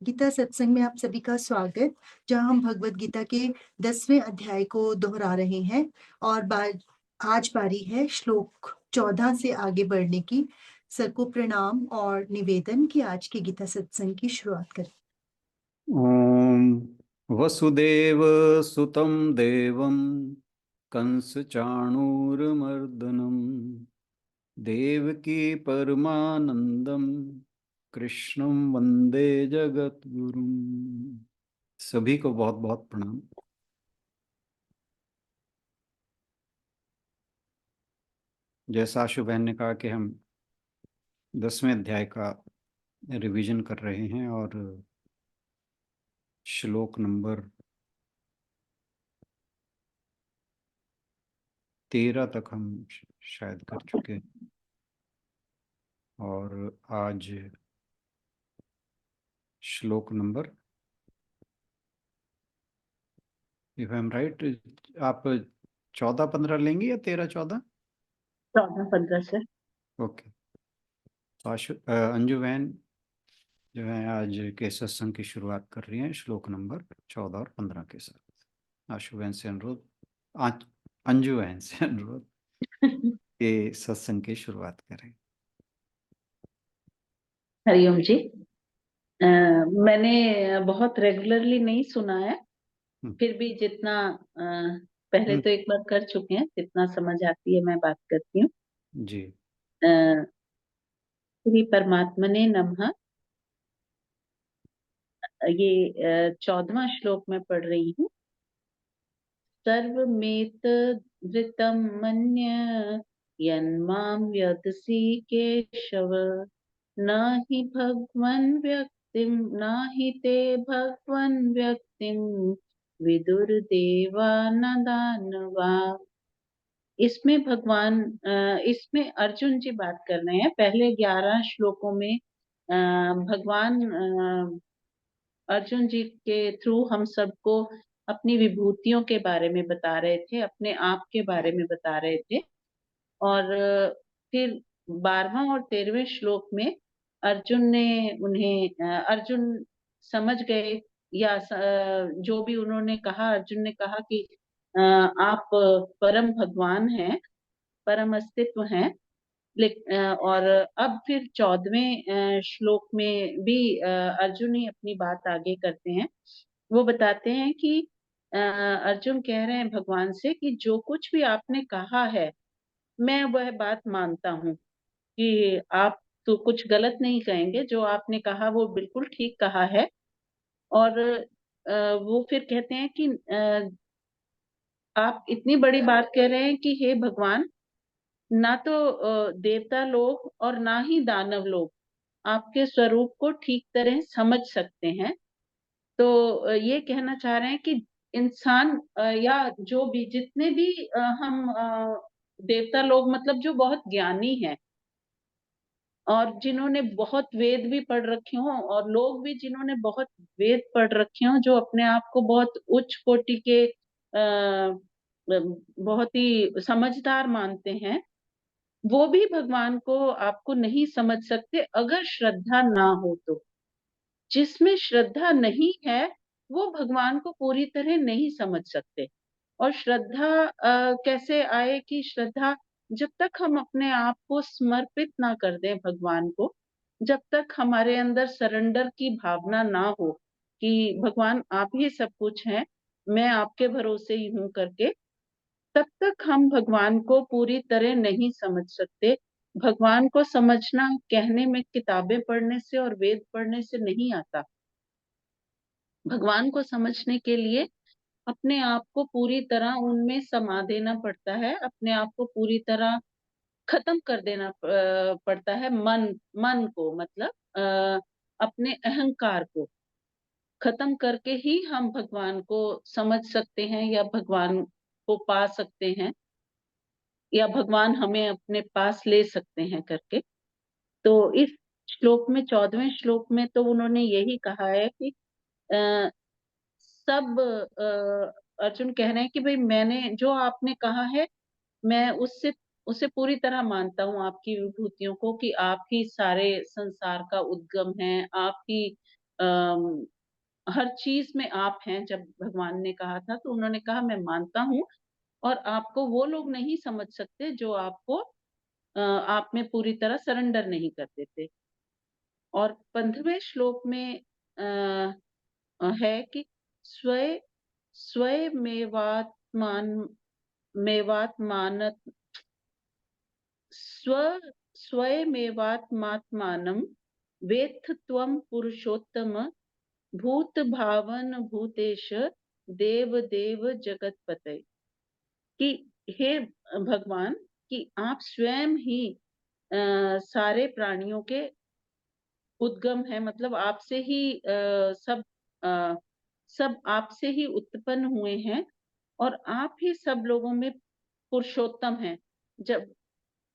गीता सत्संग में आप सभी का स्वागत। जहां हम भगवत गीता के 10वें अध्याय को दोहरा रहे हैं और आज बारी है श्लोक 14 से आगे बढ़ने की। सर को प्रणाम और निवेदन कि आज की गीता सत्संग की शुरुआत करें। ओम वसुदेव सुतं देवं कंस चाणूरमर्दनम देवकी परमानंदम कृष्णं वंदे जगद्गुरुम। सभी को बहुत बहुत प्रणाम। जैसा आशु बहन ने कहा कि हम 10वें अध्याय का रिवीजन कर रहे हैं और श्लोक नंबर 13 तक हम शायद कर चुके हैं और आज श्लोक number, if I am right, आप 14-15 लेंगे या 13-14? 14-15 से। ओके। तो अंजू बहन जो है आज के सत्संग की शुरुआत कर रही हैं श्लोक नंबर 14 और 15 के साथ। आशु बहन से अनुरोध, अंजू बहन से अनुरोध के सत्संग की शुरुआत करें। हरिओम जी। मैंने बहुत रेगुलरली नहीं सुना है, फिर भी जितना पहले तो एक बार कर चुके हैं, जितना समझ आती है मैं बात करती हूँ जी। श्री परमात्मने नमः। ये 14वां श्लोक में पढ़ रही हूँ। सर्वमेत धृतं मन्य यन्मां व्यदसि केशव न हि भगवन् व्यक्तिं न हि ते भगवन् व्यक्तिं विदुर्देवा न दानवा। इसमें भगवान इसमें अर्जुन जी बात कर रहे हैं। पहले 11 श्लोकों में भगवान अर्जुन जी के थ्रू हम सबको अपनी विभूतियों के बारे में बता रहे थे, अपने आप के बारे में बता रहे थे। और फिर 12वां और 13वें श्लोक में अर्जुन ने अर्जुन समझ गए, या जो भी उन्होंने कहा, अर्जुन ने कहा कि आप परम भगवान हैं, परम अस्तित्व हैं। और अब फिर 14वें श्लोक में भी अर्जुन ही अपनी बात आगे करते हैं। वो बताते हैं कि अर्जुन कह रहे हैं भगवान से कि जो कुछ भी आपने कहा है मैं वह बात मानता हूँ, कि आप तो कुछ गलत नहीं कहेंगे, जो आपने कहा वो बिल्कुल ठीक कहा है। और वो फिर कहते हैं कि आप इतनी बड़ी बात कह रहे हैं कि हे भगवान, ना तो देवता लोग और ना ही दानव लोग आपके स्वरूप को ठीक तरह समझ सकते हैं। तो ये कहना चाह रहे हैं कि इंसान या जो भी जितने भी हम देवता लोग, मतलब जो बहुत ज्ञानी हैं और जिन्होंने बहुत वेद भी पढ़ रखे हों, और लोग भी जिन्होंने बहुत वेद पढ़ रखे हों, जो अपने आप को बहुत उच्च कोटि के बहुत ही समझदार मानते हैं, वो भी भगवान को आपको नहीं समझ सकते अगर श्रद्धा ना हो तो। जिसमें श्रद्धा नहीं है वो भगवान को पूरी तरह नहीं समझ सकते। और श्रद्धा कैसे आए? कि श्रद्धा जब तक हम अपने आप को समर्पित ना कर दें भगवान को, जब तक हमारे अंदर सरेंडर की भावना ना हो कि भगवान आप ही सब कुछ हैं, मैं आपके भरोसे ही हूँ करके, तब तक हम भगवान को पूरी तरह नहीं समझ सकते। भगवान को समझना कहने में, किताबें पढ़ने से और वेद पढ़ने से नहीं आता। भगवान को समझने के लिए अपने आप को पूरी तरह उनमें समा देना पड़ता है, अपने आप को पूरी तरह खत्म कर देना पड़ता है। मन मन को, मतलब अपने अहंकार को खत्म करके ही हम भगवान को समझ सकते हैं, या भगवान को पा सकते हैं, या भगवान हमें अपने पास ले सकते हैं करके। तो इस श्लोक में, 14वें श्लोक में, तो उन्होंने यही कहा है कि अ, सब अर्जुन कह रहे हैं कि भाई मैंने जो आपने कहा है, मैं उससे उसे पूरी तरह मानता हूँ, आपकी विभूतियों को, कि आप ही सारे संसार का उद्गम हैं, आप ही हर चीज में आप हैं। जब भगवान ने कहा था तो उन्होंने कहा मैं मानता हूँ और आपको वो लोग नहीं समझ सकते जो आपको आप में पूरी तरह सरेंडर नहीं कर देते। और 15वें श्लोक में है कि स्वय स्वयमेवात्मान मेवात्मानत स्व स्वयमेवात्मात्मानं वेत्थ त्वं पुरुषोत्तम भूत भावन भूतेश देव देव जगतपते। कि हे भगवान, कि आप स्वयं ही सारे प्राणियों के उद्गम है, मतलब आपसे ही सब आपसे ही उत्पन्न हुए हैं और आप ही सब लोगों में पुरुषोत्तम हैं। जब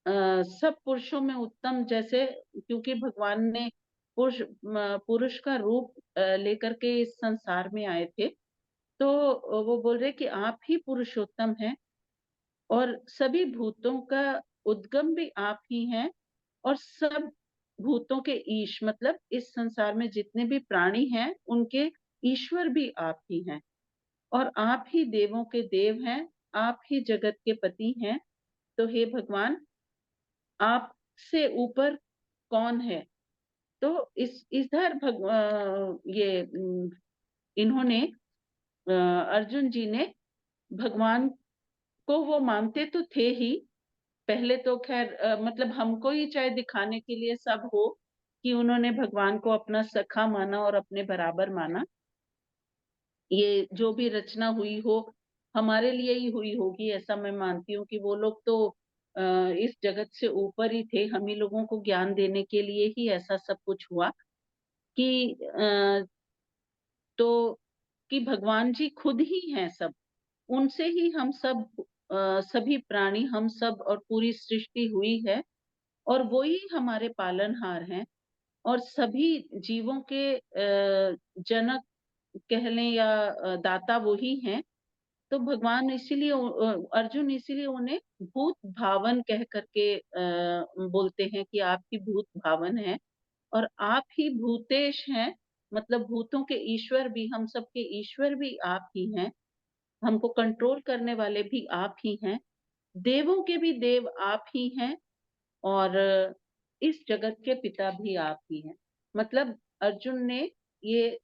सब पुरुषों में उत्तम, जैसे क्योंकि भगवान ने पुरुष का रूप लेकर के इस संसार में आए थे, तो वो बोल रहे कि आप ही पुरुषोत्तम हैं और सभी भूतों का उद्गम भी आप ही हैं और सब भूतों के ईश, मतलब इस संसार में जितने भी प्राणी हैं उनके ईश्वर भी आप ही हैं और आप ही देवों के देव हैं, आप ही जगत के पति हैं। तो हे भगवान, आपसे ऊपर कौन है? तो इधर इन्होंने अर्जुन जी ने भगवान को वो मानते तो थे ही। पहले तो खैर मतलब हमको ही चाहे दिखाने के लिए सब हो कि उन्होंने भगवान को अपना सखा माना और अपने बराबर माना। ये जो भी रचना हुई हो हमारे लिए ही हुई होगी, ऐसा मैं मानती हूँ कि वो लोग तो इस जगत से ऊपर ही थे। हम ही लोगों को ज्ञान देने के लिए ही ऐसा सब कुछ हुआ कि तो कि भगवान जी खुद ही हैं सब। उनसे ही हम सब सभी प्राणी, हम सब और पूरी सृष्टि हुई है और वो ही हमारे पालनहार हैं और सभी जीवों के जनक कह लें या दाता वो ही हैं। तो भगवान इसीलिए अर्जुन इसीलिए उन्हें भूत भावन कह करके बोलते हैं कि आप ही भूत भावन हैं और आप ही भूतेश हैं, मतलब भूतों के ईश्वर भी, हम सबके ईश्वर भी आप ही हैं। हमको कंट्रोल करने वाले भी आप ही हैं, देवों के भी देव आप ही हैं और इस जगत के पिता भी आप ही हैं। मतलब अर्जुन ने ये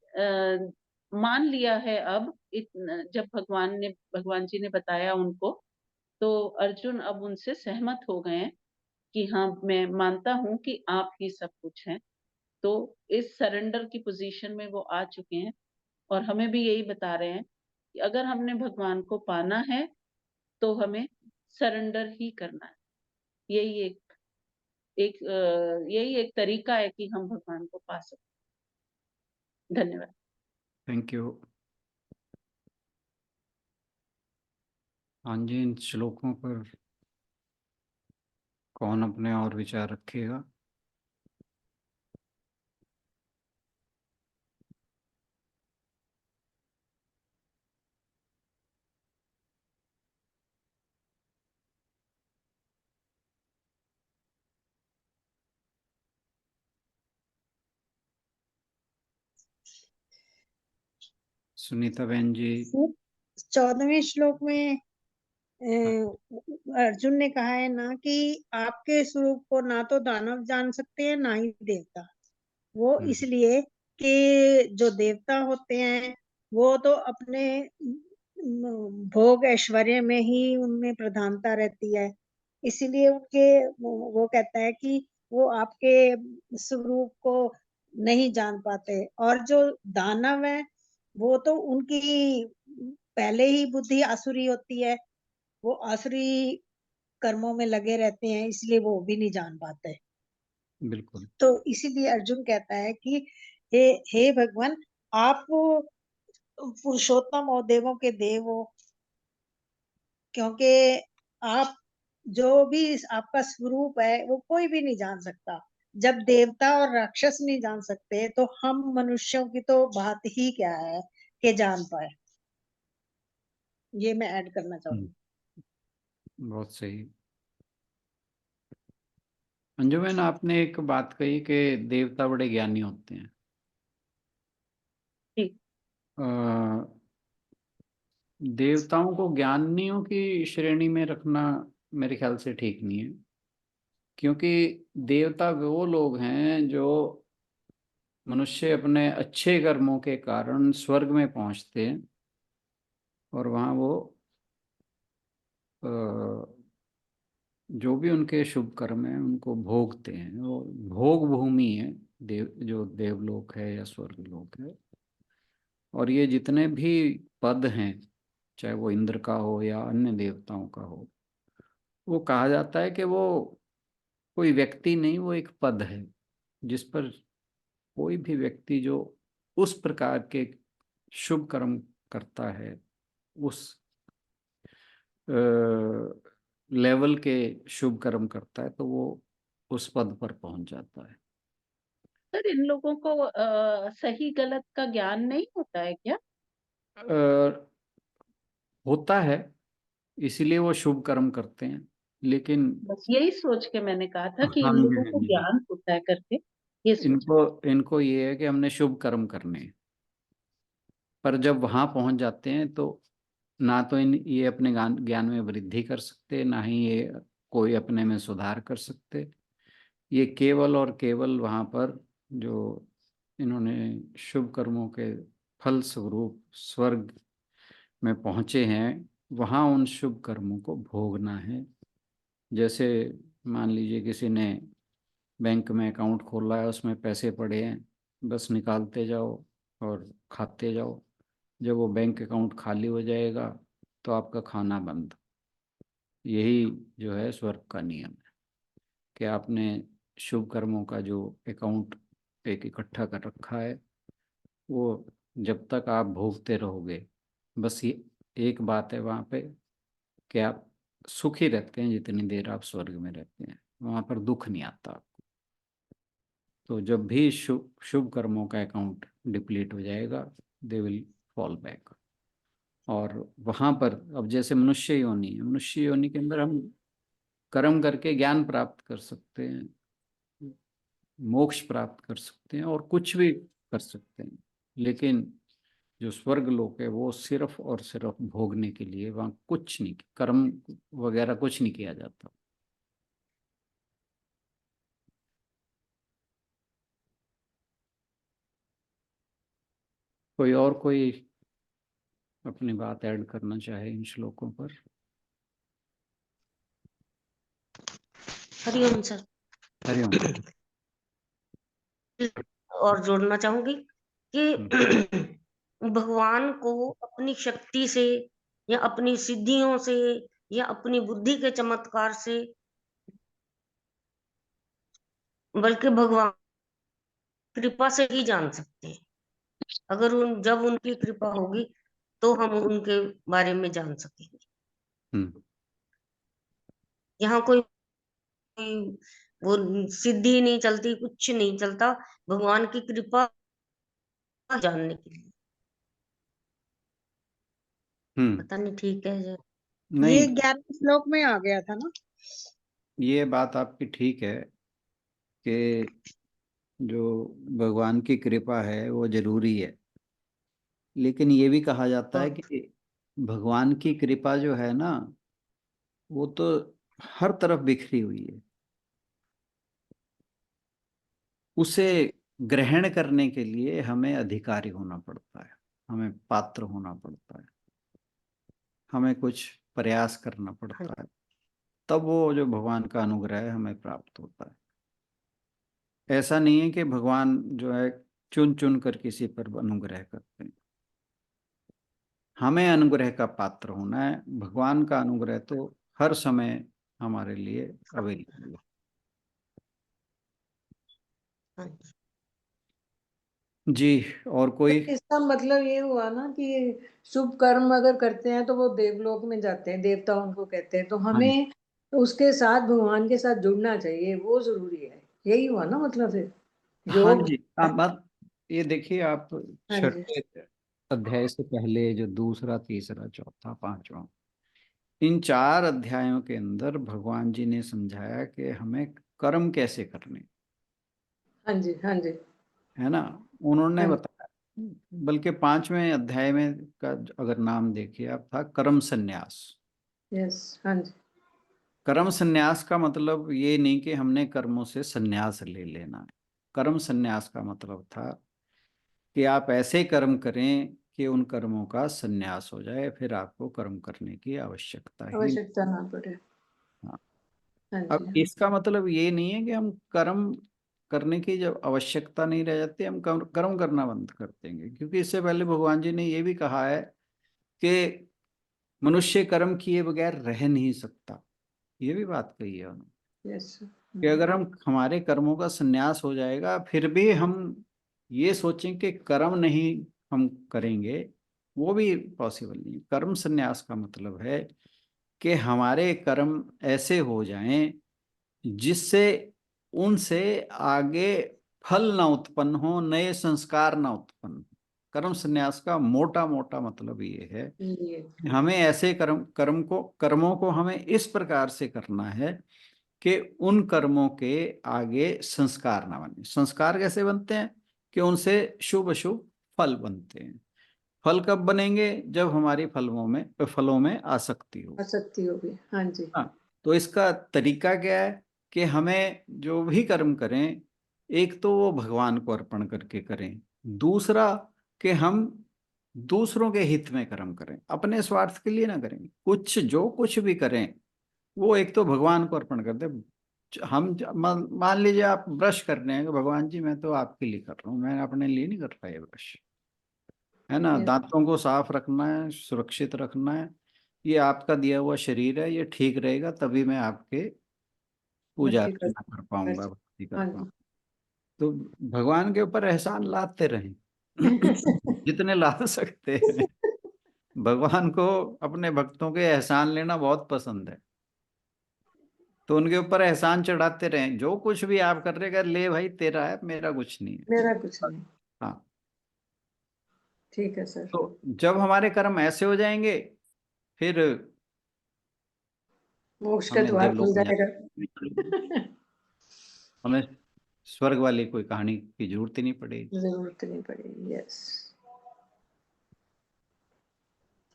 मान लिया है अब जब भगवान जी ने बताया उनको, तो अर्जुन अब उनसे सहमत हो गए हैं कि हाँ, मैं मानता हूँ कि आप ही सब कुछ हैं। तो इस सरेंडर की पोजीशन में वो आ चुके हैं और हमें भी यही बता रहे हैं कि अगर हमने भगवान को पाना है तो हमें सरेंडर ही करना है। यही यही एक तरीका है कि हम भगवान को पा सकते। धन्यवाद। Thank you. हाँ जी, इन श्लोकों पर कौन अपने और विचार रखेगा? सुनीता बहन जी। 14वें श्लोक में अर्जुन ने कहा है ना कि आपके स्वरूप को ना तो दानव जान सकते हैं ना ही देवता। वो इसलिए कि जो देवता होते हैं वो तो अपने भोग ऐश्वर्य में ही उनमें प्रधानता रहती है, इसीलिए उनके वो कहता है कि वो आपके स्वरूप को नहीं जान पाते। और जो दानव है वो तो उनकी पहले ही बुद्धि आसुरी होती है, वो आसुरी कर्मों में लगे रहते हैं, इसलिए वो भी नहीं जान पाते। बिल्कुल। तो इसीलिए अर्जुन कहता है कि हे भगवान, आप पुरुषोत्तम और देवों के देव हो, क्योंकि आप जो भी आपका स्वरूप है वो कोई भी नहीं जान सकता। जब देवता और राक्षस नहीं जान सकते तो हम मनुष्यों की तो बात ही क्या है कि जान पाए। ये मैं ऐड करना चाहूंगी। बहुत सही। अंजुमन, आपने एक बात कही कि देवता बड़े ज्ञानी होते हैं। देवताओं को ज्ञानियों की श्रेणी में रखना मेरे ख्याल से ठीक नहीं है, क्योंकि देवता वो लोग हैं जो मनुष्य अपने अच्छे कर्मों के कारण स्वर्ग में पहुंचते हैं और वहाँ वो जो भी उनके शुभ कर्म हैं उनको भोगते हैं। वो भोग भूमि है जो देवलोक है या स्वर्ग लोक है। और ये जितने भी पद हैं, चाहे वो इंद्र का हो या अन्य देवताओं का हो, वो कहा जाता है कि वो कोई व्यक्ति नहीं, वो एक पद है जिस पर कोई भी व्यक्ति जो उस प्रकार के शुभ कर्म करता है, उस लेवल के शुभ कर्म करता है, तो वो उस पद पर पहुंच जाता है। सर, इन लोगों को सही गलत का ज्ञान नहीं होता है क्या? होता है, इसीलिए वो शुभ कर्म करते हैं। लेकिन बस यही सोच के मैंने कहा था कि हाँ इन जी, लोगों हाँ को जी, हाँ। ज्ञान होता है करके, ये सोच। इनको ये है कि हमने शुभ कर्म करने हैं। पर जब वहां पहुंच जाते हैं तो ना तो ये अपने ज्ञान में वृद्धि कर सकते, ना ही ये कोई अपने में सुधार कर सकते। ये केवल और केवल वहां पर जो इन्होंने शुभ कर्मों के फल स्वरूप स्वर्ग में पहुंचे हैं, वहां उन शुभ कर्मों को भोगना है। जैसे मान लीजिए किसी ने बैंक में अकाउंट खोला है, उसमें पैसे पड़े हैं, बस निकालते जाओ और खाते जाओ। जब वो बैंक अकाउंट खाली हो जाएगा तो आपका खाना बंद। यही जो है स्वर्ग का नियम है कि आपने शुभ कर्मों का जो अकाउंट एक इकट्ठा कर रखा है, वो जब तक आप भोगते रहोगे, बस ये एक बात है वहाँ पे कि आप सुखी रहते हैं जितनी देर आप स्वर्ग में रहते हैं, वहाँ पर दुख नहीं आता आपको। तो जब भी शुभ शुभ कर्मों का अकाउंट डिप्लीट हो जाएगा, दे विल फॉल बैक। और वहाँ पर अब जैसे मनुष्य योनि है, मनुष्य योनि के अंदर हम कर्म करके ज्ञान प्राप्त कर सकते हैं, मोक्ष प्राप्त कर सकते हैं और कुछ भी कर सकते हैं। लेकिन जो स्वर्ग लोक है वो सिर्फ और सिर्फ भोगने के लिए, वहाँ कुछ नहीं, कर्म वगैरह कुछ नहीं किया जाता। कोई अपनी बात ऐड करना चाहे इन श्लोकों पर? हरिओम सर। हरिओम। और जोड़ना चाहूंगी कि भगवान को अपनी शक्ति से या अपनी सिद्धियों से या अपनी बुद्धि के चमत्कार से, बल्कि भगवान कृपा से ही जान सकते हैं। अगर जब उनकी कृपा होगी तो हम उनके बारे में जान सकेंगे। यहाँ कोई वो सिद्धि नहीं चलती, कुछ नहीं चलता भगवान की कृपा जानने के लिए। पता नहीं ठीक है जो नहीं, ये 11वें श्लोक में आ गया था ना। ये बात आपकी ठीक है कि जो भगवान की कृपा है वो जरूरी है। लेकिन ये भी कहा जाता है कि भगवान की कृपा जो है ना, वो तो हर तरफ बिखरी हुई है। उसे ग्रहण करने के लिए हमें अधिकारी होना पड़ता है, हमें पात्र होना पड़ता है, हमें कुछ प्रयास करना पड़ता है, तब वो जो भगवान का अनुग्रह है हमें प्राप्त होता है। ऐसा नहीं है कि भगवान जो है चुन चुन कर किसी पर अनुग्रह करते हैं। हमें अनुग्रह का पात्र होना है। भगवान का अनुग्रह तो हर समय हमारे लिए अवेलेबल है। जी, और कोई? इसका मतलब ये हुआ ना कि शुभ कर्म अगर करते हैं तो वो देवलोक में जाते हैं, देवता उनको कहते हैं, तो हाँ जी, हमें उसके साथ भगवान के साथ जुड़ना चाहिए, वो जरूरी है। यही हुआ ना मतलब फिर हाँ योग। जी। आप बात ये देखिए, आप हाँ जी, छठे अध्याय से पहले जो दूसरा, तीसरा, चौथा, पांचवा, इन 4 अध्यायों के अंदर भगवान जी ने समझाया कि हमें कर्म कैसे करने, हाँ जी, हाँ जी, है ना। उन्होंने हाँ जी, बताया बल्कि 5वें अध्याय में का अगर नाम देखिए आप, था कर्म संन्यास। यस, हाँ जी, कर्म संन्यास का मतलब ये नहीं कि हमने कर्मों से संन्यास ले लेना है। कर्म संन्यास का मतलब था कि आप ऐसे कर्म करें कि उन कर्मों का संन्यास हो जाए, फिर आपको कर्म करने की आवश्यकता ही नहीं। आवश्यकता ना पड़े। हाँ। हाँ अब जी, हाँ, इसका मतलब ये नहीं है कि हम कर्म करने की जब आवश्यकता नहीं रह जाती हम कर्म करना बंद कर देंगे, क्योंकि इससे पहले भगवान जी ने ये भी कहा है कि मनुष्य कर्म किए बगैर रह नहीं सकता। ये भी बात कही है उन्होंने यस, कि अगर हम हमारे कर्मों का संन्यास हो जाएगा फिर भी हम ये सोचें कि कर्म नहीं हम करेंगे, वो भी पॉसिबल नहीं। कर्म संन्यास का मतलब है कि हमारे कर्म ऐसे हो जाएं जिससे उनसे आगे फल ना उत्पन्न हो, नए संस्कार ना उत्पन्न हो। कर्म संन्यास का मोटा मोटा मतलब ये है ये कि हमें ऐसे कर्मों को हमें इस प्रकार से करना है कि उन कर्मों के आगे संस्कार ना बने। संस्कार कैसे बनते हैं कि उनसे शुभ अशुभ फल बनते हैं। फल कब बनेंगे? जब हमारी फलों में आसक्ति हो। आसक्ति होगी, हाँ जी, हाँ, तो इसका तरीका क्या है कि हमें जो भी कर्म करें, एक तो वो भगवान को अर्पण करके करें, दूसरा कि हम दूसरों के हित में कर्म करें, अपने स्वार्थ के लिए ना करें। जो कुछ भी करें वो एक तो भगवान को अर्पण कर दे। मान लीजिए आप ब्रश कर रहे हैं कि भगवान जी मैं तो आपके लिए कर रहा हूँ, मैं अपने लिए नहीं कर रहा ये ब्रश, है ना। यस, दांतों को साफ रखना है, सुरक्षित रखना है, ये आपका दिया हुआ शरीर है, ये ठीक रहेगा तभी मैं आपके पूजा भक्ति अर्चना कर पाऊंगा, कर, भक्ति कर हाँ पाऊंगा। जी। तो भगवान के ऊपर एहसान लाते रहें जितने ला सकते हैं। भगवान को अपने भक्तों के एहसान लेना बहुत पसंद है, तो उनके ऊपर एहसान चढ़ाते रहें। जो कुछ भी आप कर रहे, ले भाई तेरा है, मेरा कुछ नहीं है। मेरा कुछ नहीं, हाँ, ठीक है सर। तो जब हमारे कर्म ऐसे हो जाएंगे फिर मोक्ष का हमें द्वार खुल देवलोक में जाएगा। हमें स्वर्ग वाली कोई कहानी की जरूरत ही नहीं पड़ेगी। जरूरत नहीं पड़ेगी, यस,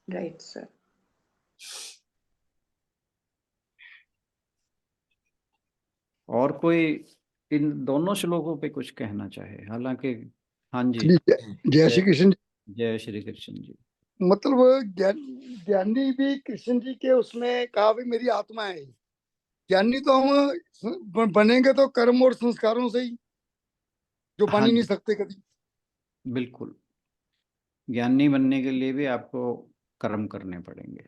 राइट सर। और कोई इन दोनों श्लोकों पे कुछ कहना चाहे? हालांकि हाँ जी, जी, जय श्री कृष्ण जी। जय श्री कृष्ण जी। मतलब ज्ञानी भी कृष्ण जी के उसमें कहा भी मेरी आत्मा है। ज्ञानी तो हम बनेंगे तो कर्म और संस्कारों से ही, जो बन हाँ ही नहीं जी, सकते कभी। बिल्कुल। ज्ञानी बनने के लिए भी आपको कर्म करने पड़ेंगे।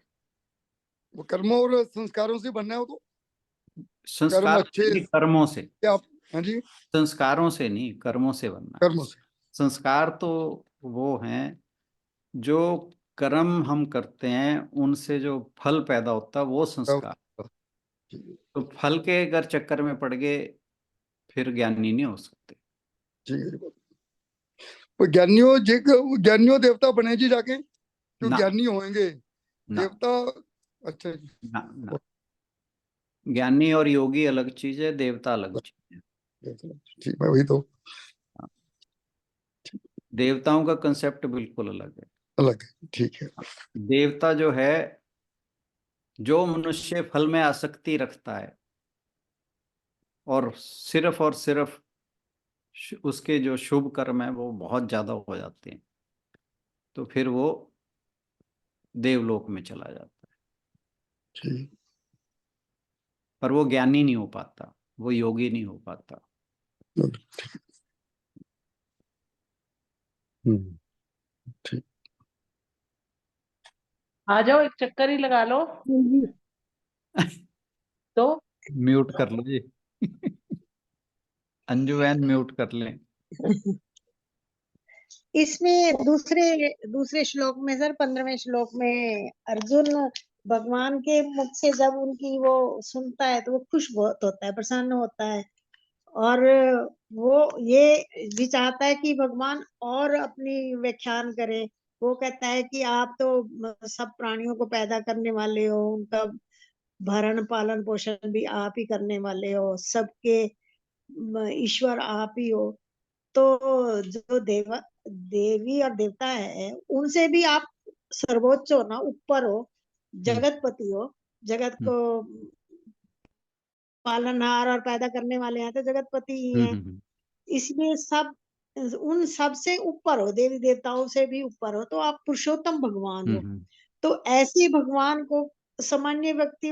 वो कर्मों और संस्कारों से बनना हो तो कर्म संस्कार अच्छे नहीं, कर्मों से। आप, हाँ जी, संस्कारों से नहीं, कर्मों से बनना है। कर्मों से। संस्कार तो वो हैं जो कर्म हम करते हैं उनसे जो फल पैदा होता है, वो संस्कार। ठीक तो फल के अगर चक्कर में पड़ गए फिर ज्ञानी नहीं हो सकते। है। वो ज्ञानियों देवता बने जी जाके, जो ना ज्ञानी होंगे ना देवता। अच्छा जी, ना, ज्ञानी और योगी अलग चीज है, देवता अलग चीज है। ठीक है, वही तो देवताओं का कंसेप्ट बिल्कुल अलग है। अलग है, ठीक है। देवता जो है, जो मनुष्य फल में आसक्ति रखता है और सिर्फ उसके जो शुभ कर्म है वो बहुत ज्यादा हो जाते हैं, तो फिर वो देवलोक में चला जाता है। ठीक, पर वो ज्ञानी नहीं हो पाता, वो योगी नहीं हो पाता। ठीक। आ जाओ, एक चक्कर ही लगा लो तो। म्यूट कर लो जी अंजू बहन म्यूट कर लें। इसमें दूसरे दूसरे श्लोक में सर, 15वें श्लोक में अर्जुन भगवान के मुख से जब उनकी वो सुनता है तो वो खुश बहुत होता है, प्रसन्न होता है, और वो ये भी चाहता है कि भगवान और अपनी व्याख्यान करे। वो कहता है कि आप तो सब प्राणियों को पैदा करने वाले हो, उनका भरण पालन पोषण भी आप ही करने वाले हो, सबके ईश्वर आप ही हो। तो जो देवी और देवता है उनसे भी आप सर्वोच्च हो ना, ऊपर हो, जगतपति हो, जगत को पालनहार और पैदा करने वाले हैं तो जगतपति ही हैं। इसलिए सब उन सब से ऊपर हो, देवी देवताओं से भी ऊपर हो, तो आप पुरुषोत्तम भगवान हो। तो ऐसे भगवान को सामान्य व्यक्ति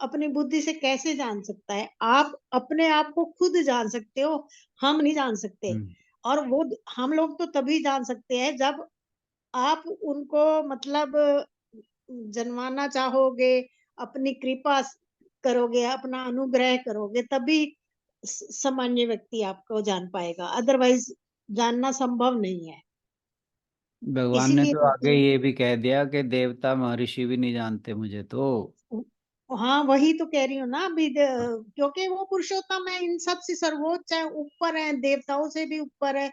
अपनी बुद्धि से कैसे जान सकता है? आप अपने आप को खुद जान सकते हो, हम नहीं जान सकते। और वो हम लोग तो तभी जान सकते हैं जब आप उनको मतलब जन्माना चाहोगे, अपनी कृपा करोगे, अपना अनुग्रह करोगे, तभी सामान्य व्यक्ति आपको जान पाएगा, अदरवाइज जानना संभव नहीं है। भगवान ने इसीलिए तो कहते आगे हैं, ये भी कह दिया कि देवता महर्षि भी नहीं जानते मुझे तो। हाँ वही तो कह रही हूँ ना अभी, क्योंकि वो पुरुषोत्तम है, इन सब से सर्वोच्च है, ऊपर है, देवताओं से भी ऊपर है।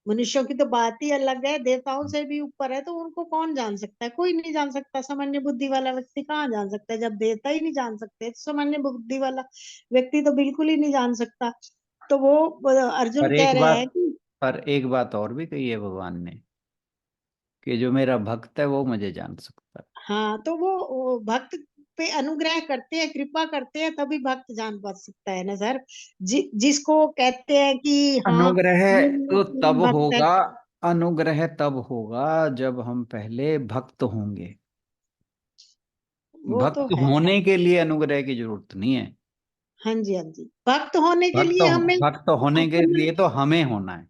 मनुष्यों की तो बात ही अलग है, देवताओं से भी ऊपर है, तो उनको कौन जान सकता है? कोई नहीं जान सकता। सामान्य बुद्धि वाला व्यक्ति कहाँ जान सकता है? जब देवता ही नहीं जान सकते तो सामान्य बुद्धि वाला व्यक्ति तो बिल्कुल ही नहीं जान सकता। तो वो अर्जुन पर कह एक रहे हैं बात कि पर एक बात और भी कही है भगवान ने कि जो मेरा भक्त है वो मुझे जान सकता है। हाँ, तो वो भक्त पे अनुग्रह करते हैं, कृपा करते हैं, तभी भक्त जान पा सकता है ना सर। जिसको कहते हैं कि हाँ अनुग्रह तो तब भक्त है। होगा, अनुग्रह तब होगा जब हम पहले भक्त होंगे। वो तो भक्त है। होने के लिए अनुग्रह की जरूरत नहीं है। हाँ जी, हाँ जी, भक्त होने के भक्त लिए हमें भक्त होने के अपना, लिए तो हमें होना है।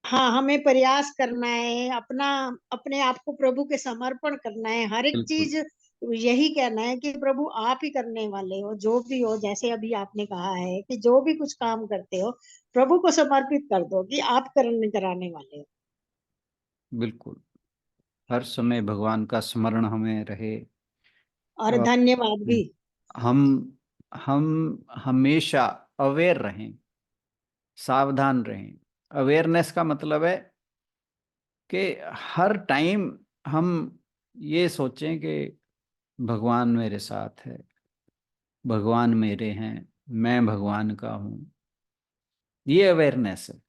हाँ हमें प्रयास करना है, अपना अपने आप को प्रभु के समर्पण करना है, हर एक बिल्कुल चीज यही कहना है कि प्रभु आप ही करने वाले हो, जो भी हो। जैसे अभी आपने कहा है कि जो भी कुछ काम करते हो प्रभु को समर्पित कर दो कि आप कराने वाले हो। बिल्कुल, हर समय भगवान का स्मरण हमें रहे। और और धन्यवाद भी। हम हम हमेशा अवेयर रहें, सावधान रहें। अवेयरनेस का मतलब है कि हर टाइम हम ये सोचें कि भगवान मेरे साथ है, भगवान मेरे हैं, मैं भगवान का हूँ। ये अवेयरनेस है।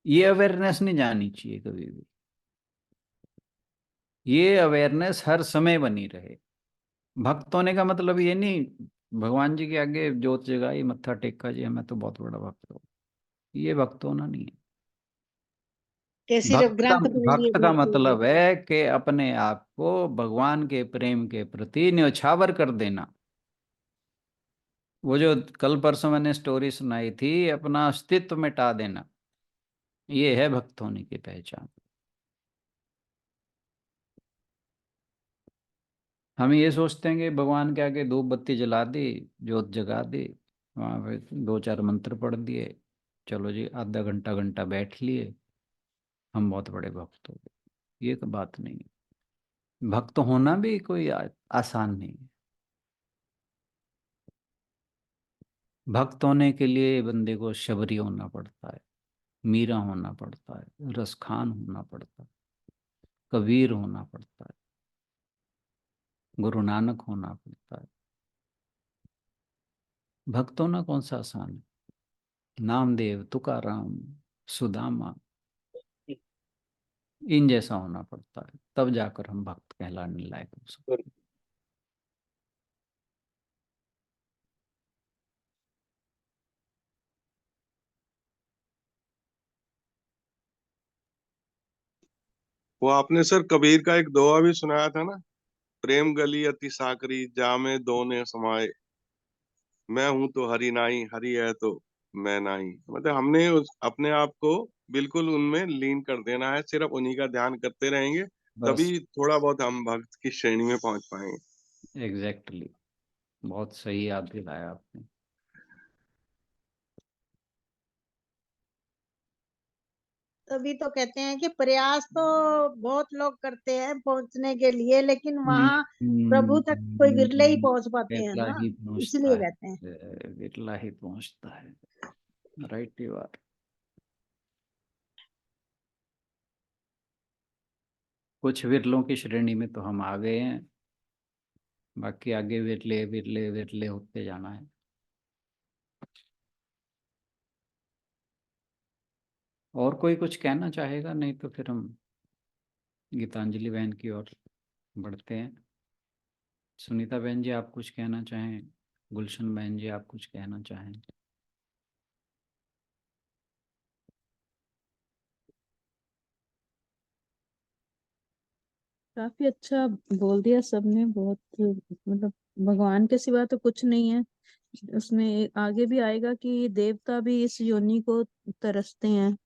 ये अवेयरनेस नहीं जानी चाहिए कभी भी। ये अवेयरनेस हर समय बनी रहे। भक्त होने का मतलब ये नहीं भगवान जी के आगे जोत जगाई, मत्था टेका जी मैं तो बहुत बड़ा भक्त हूँ। ये भक्त होना नहीं है। कि सिर्फ ग्रंथ पढ़ लिए भक्त का बिल्कुल भी। मतलब है कि अपने आप को भगवान के प्रेम के प्रति न्यौछावर कर देना। वो जो कल परसों मैंने स्टोरी सुनाई थी, अपना अस्तित्व मिटा देना, ये है भक्त होने की पहचान। हम ये सोचते हैं कि भगवान के आगे धूप बत्ती जला दी, जोत जगा दी, वहाँ पे दो चार मंत्र पढ़ दिए, चलो जी आधा घंटा घंटा बैठ लिए, हम बहुत बड़े भक्त हो गए। ये तो बात नहीं है। भक्त होना भी कोई आसान नहीं है। भक्त होने के लिए बंदे को शबरी होना पड़ता है, मीरा होना पड़ता है, रसखान होना पड़ता है, कबीर होना पड़ता है, गुरु नानक होना पड़ता है। भक्त होना कौन सा आसान है? नामदेव, तुकाराम, सुदामा, इन जैसा होना पड़ता है, तब जाकर हम भक्त कहलाने लायक हो सकते हैं। वो आपने सर कबीर का एक दोहा भी सुनाया था ना, प्रेम गली अति साकरी जामे दोने समाये, मैं हूं तो हरि नाई हरि है तो मैं नाई। मतलब हमने अपने आप को बिल्कुल उनमें लीन कर देना है, सिर्फ उन्हीं का ध्यान करते रहेंगे, बस तभी थोड़ा बहुत हम भक्त की श्रेणी में पहुंच पाएंगे। एग्जैक्टली, बहुत सही याद दिलाया आपने। तभी तो कहते हैं कि प्रयास तो बहुत लोग करते हैं पहुंचने के लिए, लेकिन वहां प्रभु तक कोई विरले ही पहुंच पाते हैं बिरला ना, ही पहुंचता इसलिए है, कहते हैं। बिरला ही पहुंचता है। Right you are. कुछ विरलों की श्रेणी में तो हम आ गए हैं, बाकी आगे विरले विरले विरले होते जाना है। और कोई कुछ कहना चाहेगा? नहीं तो फिर हम गीतांजलि बहन की ओर बढ़ते हैं। सुनीता बहन जी आप कुछ कहना चाहें? गुलशन बहन जी आप कुछ कहना चाहें? काफी अच्छा बोल दिया सबने, बहुत मतलब भगवान के सिवा तो कुछ नहीं है। उसमें आगे भी आएगा कि देवता भी इस योनि को तरसते हैं।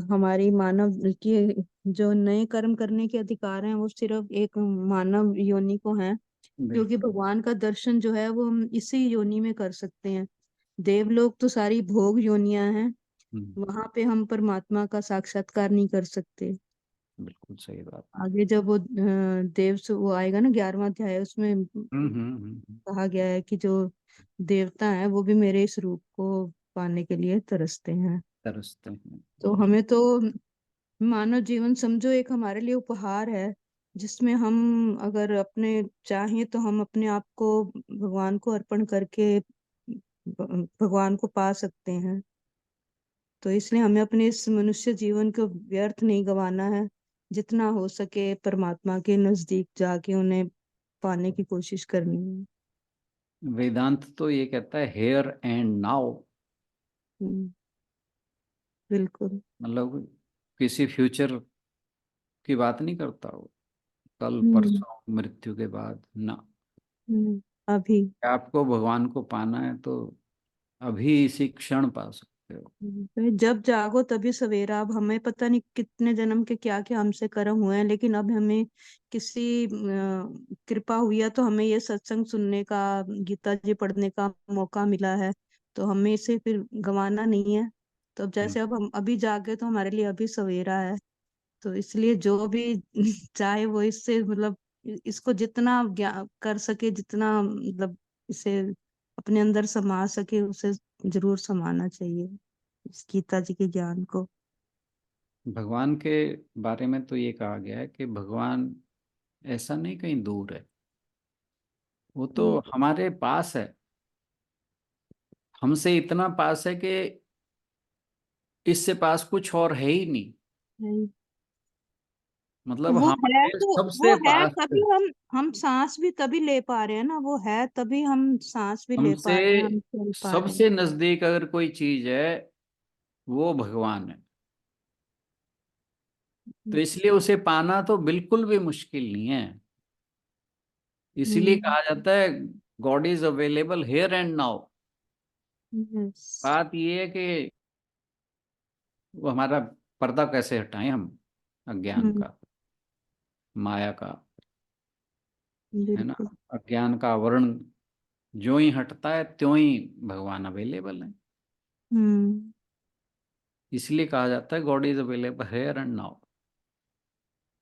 हमारी मानव की जो नए कर्म करने के अधिकार हैं वो सिर्फ एक मानव योनि को हैं, क्योंकि भगवान का दर्शन जो है वो हम इसी योनि में कर सकते हैं। देवलोक तो सारी भोग योनियां हैं, वहां पे हम परमात्मा का साक्षात्कार नहीं कर सकते। बिल्कुल सही बात। आगे जब वो देव से वो आएगा ना 11वां अध्याय, उसमें हम्म। कहा गया है कि जो देवता हैं वो भी मेरे इस रूप को पाने के लिए तरसते हैं। तरसते हैं। तो हमें तो मानव जीवन समझो एक हमारे लिए उपहार है, जिसमें हम अगर अपने चाहें तो हम अपने आप को भगवान को अर्पण करके भगवान को पा सकते हैं। तो इसलिए हमें अपने इस मनुष्य जीवन को व्यर्थ नहीं गंवाना है, जितना हो सके परमात्मा के नजदीक जाके उन्हें पाने की कोशिश करनी है। वेदांत तो ये कहता है हेयर एंड नाउ, बिल्कुल। मतलब किसी फ्यूचर की बात नहीं करता वो, कल हम्म, परसों मृत्यु के बाद ना। अभी। आपको भगवान को पाना है तो अभी इसी क्षण पा सकते हो। जब जागो तभी सवेरा। अब हमें पता नहीं कितने जन्म के क्या क्या हमसे कर्म हुए हैं, लेकिन अब हमें किसी कृपा हुई है तो हमें ये सत्संग सुनने का, गीता जी पढ़ने का मौका मिला है, तो हमें इसे फिर गंवाना नहीं है। तो अब जैसे अब हम अभी जागे तो हमारे लिए अभी सवेरा है। तो इसलिए जो भी चाहे वो इससे मतलब इसको जितना कर सके, जितना मतलब इसे अपने अंदर समा सके, उसे जरूर समाना चाहिए इस गीता जी के ज्ञान को। भगवान के बारे में तो ये कहा गया है कि भगवान ऐसा नहीं कहीं दूर है, वो तो हमारे पास है, हमसे इतना पास है कि इससे पास कुछ और है ही नहीं। नहीं। तो मतलब वो है, हमारे तो वो सबसे है पास है। तभी हम सांस भी तभी ले पा रहे हैं ना। वो है तभी हम सांस भी ले हमसे पा रहे हैं, हम चल पा रहे हैं। सबसे नजदीक अगर कोई चीज है वो भगवान है। तो इसलिए उसे पाना तो बिल्कुल भी मुश्किल नहीं है। इसीलिए हम्म। कहा जाता है God is available hair and now. Yes. बात ये है कि वो हमारा पर्दा कैसे हटाएं हम अज्ञान हम्म, का, माया का, है ना। बिल्कुल। अज्ञान का आवरण जो ही हटता है त्यों ही भगवान अवेलेबल है। हम्म। इसलिए कहा जाता है God is available hair and now.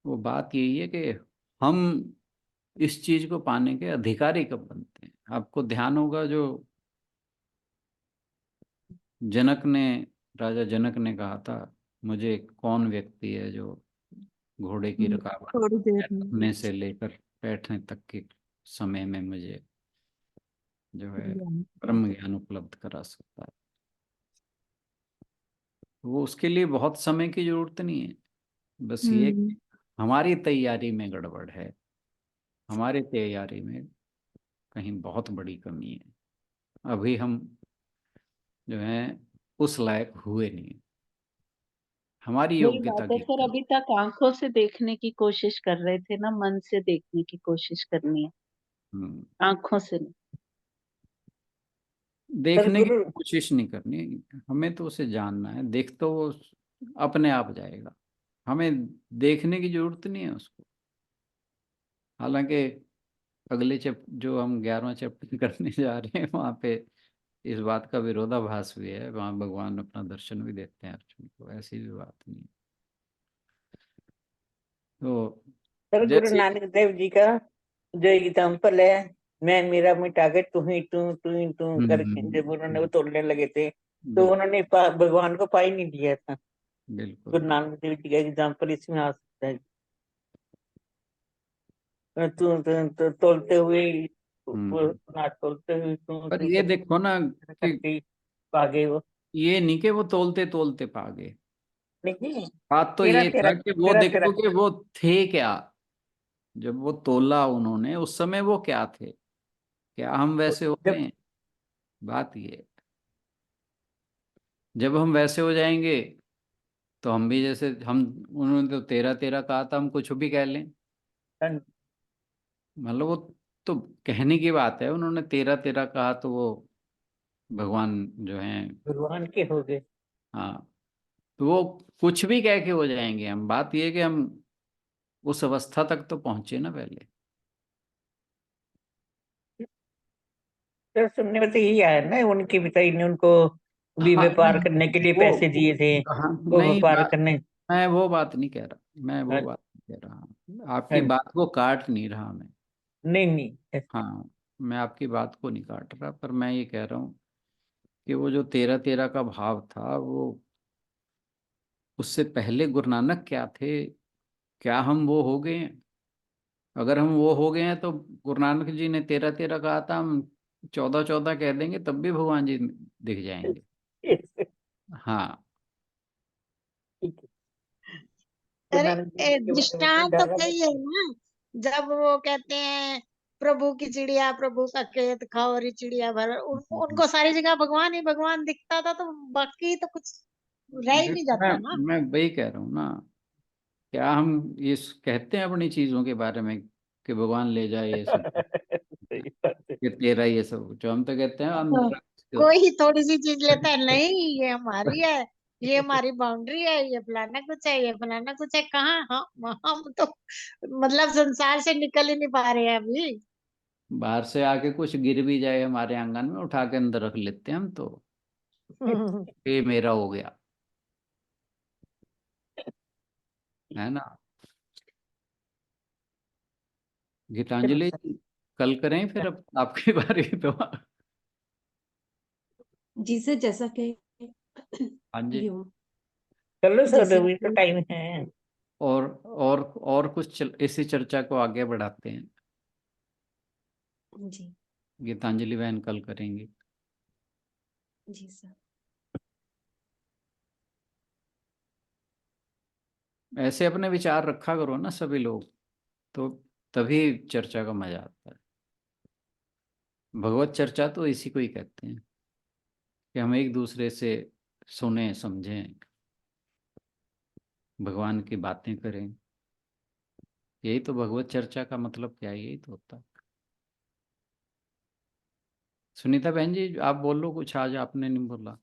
वो बात यही है कि हम इस चीज को पाने के अधिकारी कब बनते हैं। आपको ध्यान होगा जो जनक ने, राजा जनक ने कहा था, मुझे कौन व्यक्ति है जो घोड़े की रकाबत थोड़ी देर में। रखने से लेकर बैठने तक के समय में मुझे जो है ब्रह्म ज्ञान उपलब्ध करा सकता है। वो उसके लिए बहुत समय की जरूरत नहीं है, बस ये हम्म। कि हमारी तैयारी में गड़बड़ है, हमारी तैयारी में कहीं बहुत बड़ी कमी है। अभी हम जो है उस लायक हुए नहीं, हमारी वही योग्यता बात है की सर, कमी। अभी तक आंखों से देखने की कोशिश कर रहे थे ना, मन से देखने की कोशिश करनी है, हम्म, आंखों से नहीं। देखने की सदगुरु कोशिश नहीं करनी, हमें तो उसे जानना है। देख तो वो अपने आप जाएगा, हमें देखने की जरूरत नहीं है उसको। हालांकि अगले जो हम 11वां चैप्टर करने जा रहे हैं वहां पे इस बात का विरोधाभास भी है। वहां भगवान अपना दर्शन भी देते हैं अर्जुन को, ऐसी भी बात नहीं है। तो सर गुरु जैसे नानक देव जी का जो एग्जाम्पल है, मैं मेरा मिटा के तू ही तू करके जब उन्होंने वो तोड़ने लगे थे, तो उन्होंने भगवान को पा ही नहीं दिया था। बिल्कुल गुरु नानक देव जी का एग्जाम्पल इसमें आ सकता है। तोलते हुए हम्म। ना तोलते हुए तू पर तू ये देखो ना कि करके आगे वो ये नहीं कि वो तोलते तोलते पा गए। नहीं, बात तो तेरा ये तेरा था कि वो तेरा तेरा देखो कि वो थे क्या, जब वो तोला उन्होंने उस समय वो क्या थे, क्या हम वैसे हो गए जब हैं? बात ये है। जब हम वैसे हो जाएंगे तो हम भी जैसे हम, उन्होंने तो तेरा तेरा कहा था, हम कुछ भी कह लें। मतलब वो तो कहने की बात है, उन्होंने तेरा तेरा कहा तो वो भगवान जो हैं, भगवान के हो गए। हाँ, तो वो कुछ भी कह के हो जाएंगे हम। बात ये है कि हम उस अवस्था तक तो पहुंचे ना पहले। तो सुनने में तो यही आया ना, उनके पिताजी ने उनको भी हाँ व्यापार नहीं, करने के लिए वो पैसे दिए थे, हाँ, वो नहीं व्यापार करने। मैं वो बात नहीं कह रहा, मैं वो हाँ, बात नहीं कह रहा, आपकी हाँ, बात को काट नहीं रहा मैं। नहीं नहीं। हाँ, मैं आपकी बात को नहीं काट रहा, पर मैं ये कह रहा हूँ कि वो जो तेरा तेरा का भाव था, वो उससे पहले गुरु नानक क्या थे, क्या हम वो हो गए हैं? अगर हम वो हो गए हैं तो गुरु नानक जी ने तेरा तेरा कहा था, हम 14 14 कह देंगे तब भी भगवान जी दिख जाएंगे। हाँ, गुरु अरे नानक देव जी के बारे में तो दृष्टांत तो ज्यादा कई है ना, जब वो कहते हैं प्रभु की चिड़िया प्रभु का खेत खाओ री चिड़िया भर, उनको सारी जगह भगवान ही भगवान दिखता था, तो बाकी तो कुछ रह ही नहीं मैं जाता ना। मैं वही कह रहा हूँ ना, क्या हम ये कहते हैं अपनी चीजों के बारे में कि भगवान ले जाए ये सब, सही बात है। कि तेरा ये सब, जो हम तो कहते हैं हाँ, अंदर कोई थोड़ी सी चीज लेता है, नहीं ये हमारी है, ये हमारी बाउंड्री है, ये फलाना कुछ है, ये फलाना कुछ है। कहाँ हम तो मतलब संसार से निकल ही नहीं पा रहे हैं अभी। बाहर से आके कुछ गिर भी जाए हमारे आंगन में, उठा के अंदर रख लेते हैं हम तो, ये मेरा हो गया, है ना। गीतांजलि जी, कल करें फिर अब आपकी बारी तो। जी सर, जैसा कि हाँ जी। यूं चलो सर, जैसे अभी तो आपने टाइम है। और कुछ इसी चर्चा को आगे बढ़ाते हैं। जी गीतांजलि बहन कल करेंगी। जी सर। ऐसे अपने विचार रखा करो ना सभी लोग, तो तभी चर्चा का मजा आता है। भगवत चर्चा तो इसी को ही कहते हैं कि हम एक दूसरे से सुने समझें, भगवान की बातें करें। यही तो भगवत चर्चा का मतलब, क्या है? यही तो होता है। सुनीता बहन जी, आप बोल लो कुछ, आज आपने नहीं बोला।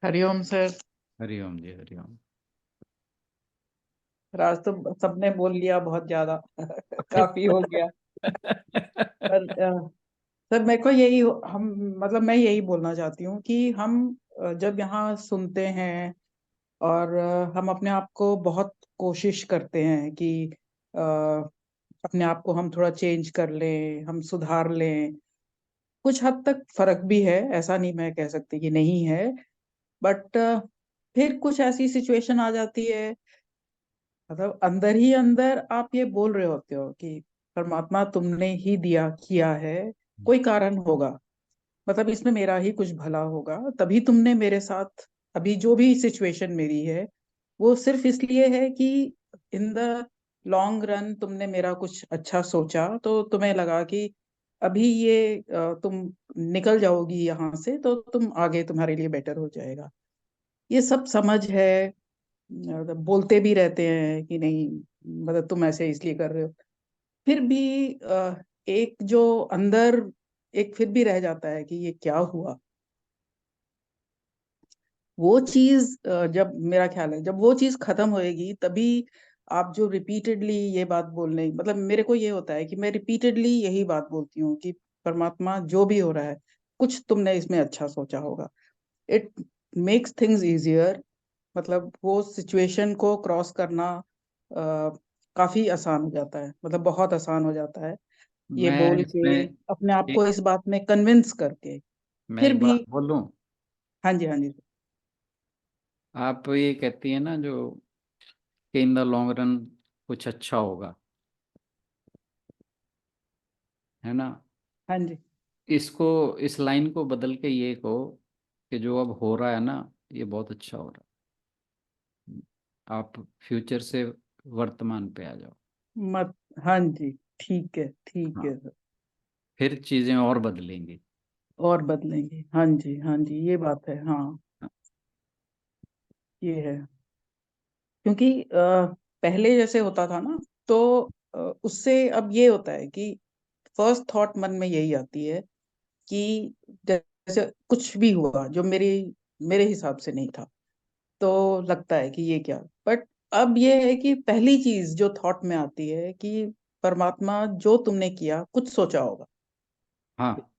हरिओम सर। हरिओम जी, हरिओम। राज तो सबने बोल लिया बहुत ज्यादा। काफी हो गया। पर सर मेरे को यही हम मतलब मैं यही बोलना चाहती हूँ कि हम जब यहाँ सुनते हैं और हम अपने आप को बहुत कोशिश करते हैं कि अ, अपने आप को हम थोड़ा चेंज कर लें, हम सुधार लें। कुछ हद तक फर्क भी है, ऐसा नहीं मैं कह सकती कि नहीं है। बट फिर कुछ ऐसी सिचुएशन आ जाती है, मतलब अंदर ही अंदर आप ये बोल रहे होते हो कि परमात्मा तुमने ही दिया किया है, कोई कारण होगा, मतलब इसमें मेरा ही कुछ भला होगा, तभी तुमने मेरे साथ अभी जो भी सिचुएशन मेरी है वो सिर्फ इसलिए है कि इन द लॉन्ग रन तुमने मेरा कुछ अच्छा सोचा, तो तुम्हें लगा कि अभी ये तुम निकल जाओगी यहाँ से तो तुम आगे तुम्हारे लिए बेटर हो जाएगा। ये सब समझ है, मतलब बोलते भी रहते हैं कि नहीं, मतलब तुम ऐसे इसलिए कर रहे हो, फिर भी एक जो अंदर एक फिर भी रह जाता है कि ये क्या हुआ। वो चीज जब मेरा ख्याल है जब वो चीज खत्म होएगी तभी आप जो रिपीटेडली ये बात बोलने, मतलब मेरे को ये होता है कि मैं रिपीटेडली यही बात बोलती हूँ कि परमात्मा जो भी हो रहा है कुछ तुमने इसमें अच्छा सोचा होगा। इट मेक्स थिंग्स इजियर, मतलब वो सिचुएशन को क्रॉस करना काफी आसान हो जाता है, मतलब बहुत आसान हो जाता है ये मैं बोल के इसमें अपने आप एक को इस बात में कन्विंस करके। मैं फिर एक भी बात बोलूं। हाँ जी, हाँ जी। आप ये कहती है ना जो कि इन द लॉन्ग रन कुछ अच्छा होगा, है ना। हाँ जी। इसको, इस लाइन को बदल के ये कहो कि जो अब हो रहा है ना, ये बहुत अच्छा हो रहा है। आप फ्यूचर से वर्तमान पे आ जाओ। मत हाँ जी, ठीक है, ठीक हाँ, है सर। फिर चीजें और बदलेंगी। और बदलेंगे, हाँ जी, हाँ जी, ये बात है, हाँ ये है। क्योंकि पहले जैसे होता था ना, तो उससे अब ये होता है कि फर्स्ट थॉट मन में यही आती है कि जैसे कुछ भी हुआ जो मेरे हिसाब से नहीं था, तो लगता है कि ये क्या। बट अब ये है कि पहली चीज जो थॉट में आती है कि परमात्मा जो तुमने किया कुछ सोचा होगा। हाँ,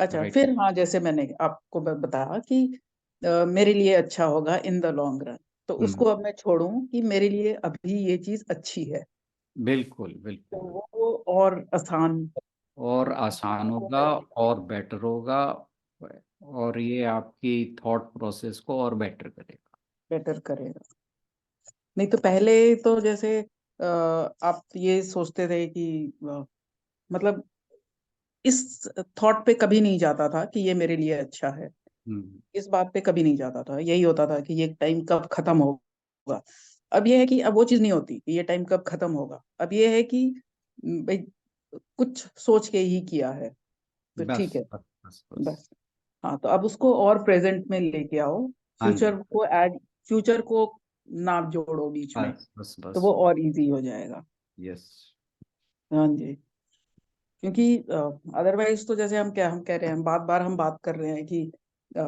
अच्छा, राइट। फिर हाँ, जैसे मैंने आपको बताया कि मेरे लिए अच्छा होगा इन द लॉन्ग रन, तो उसको अब मैं छोड़ूं कि मेरे लिए अभी ये चीज अच्छी है, बिल्कुल तो बिल्कुल। वो और आसान और आसान होगा और बेटर होगा, और ये आपकी थॉट प्रोसेस को और बेटर करेगा। बेटर करेगा। नहीं तो पहले तो जैसे आप ये सोचते थे कि मतलब इस थॉट पे कभी नहीं जाता था कि ये मेरे लिए अच्छा है, इस बात पे कभी नहीं जाता था। यही होता था कि ये टाइम कब खत्म होगा। अब ये है कि अब वो चीज नहीं होती कि ये टाइम कब खत्म होगा। अब ये है कि भाई कुछ सोच के ही किया है, तो ठीक बस है, बस बस बस। बस। हाँ, तो अब उसको और प्रेजेंट में लेके आओ, हाँ जी, फ्यूचर को ना जोड़ो बीच में, बस बस तो बस। वो और इजी हो जाएगा। यस। हाँ जी। क्योंकि अदरवाइज तो जैसे हम कह रहे हैं, बार बार हम बात कर रहे हैं कि अ,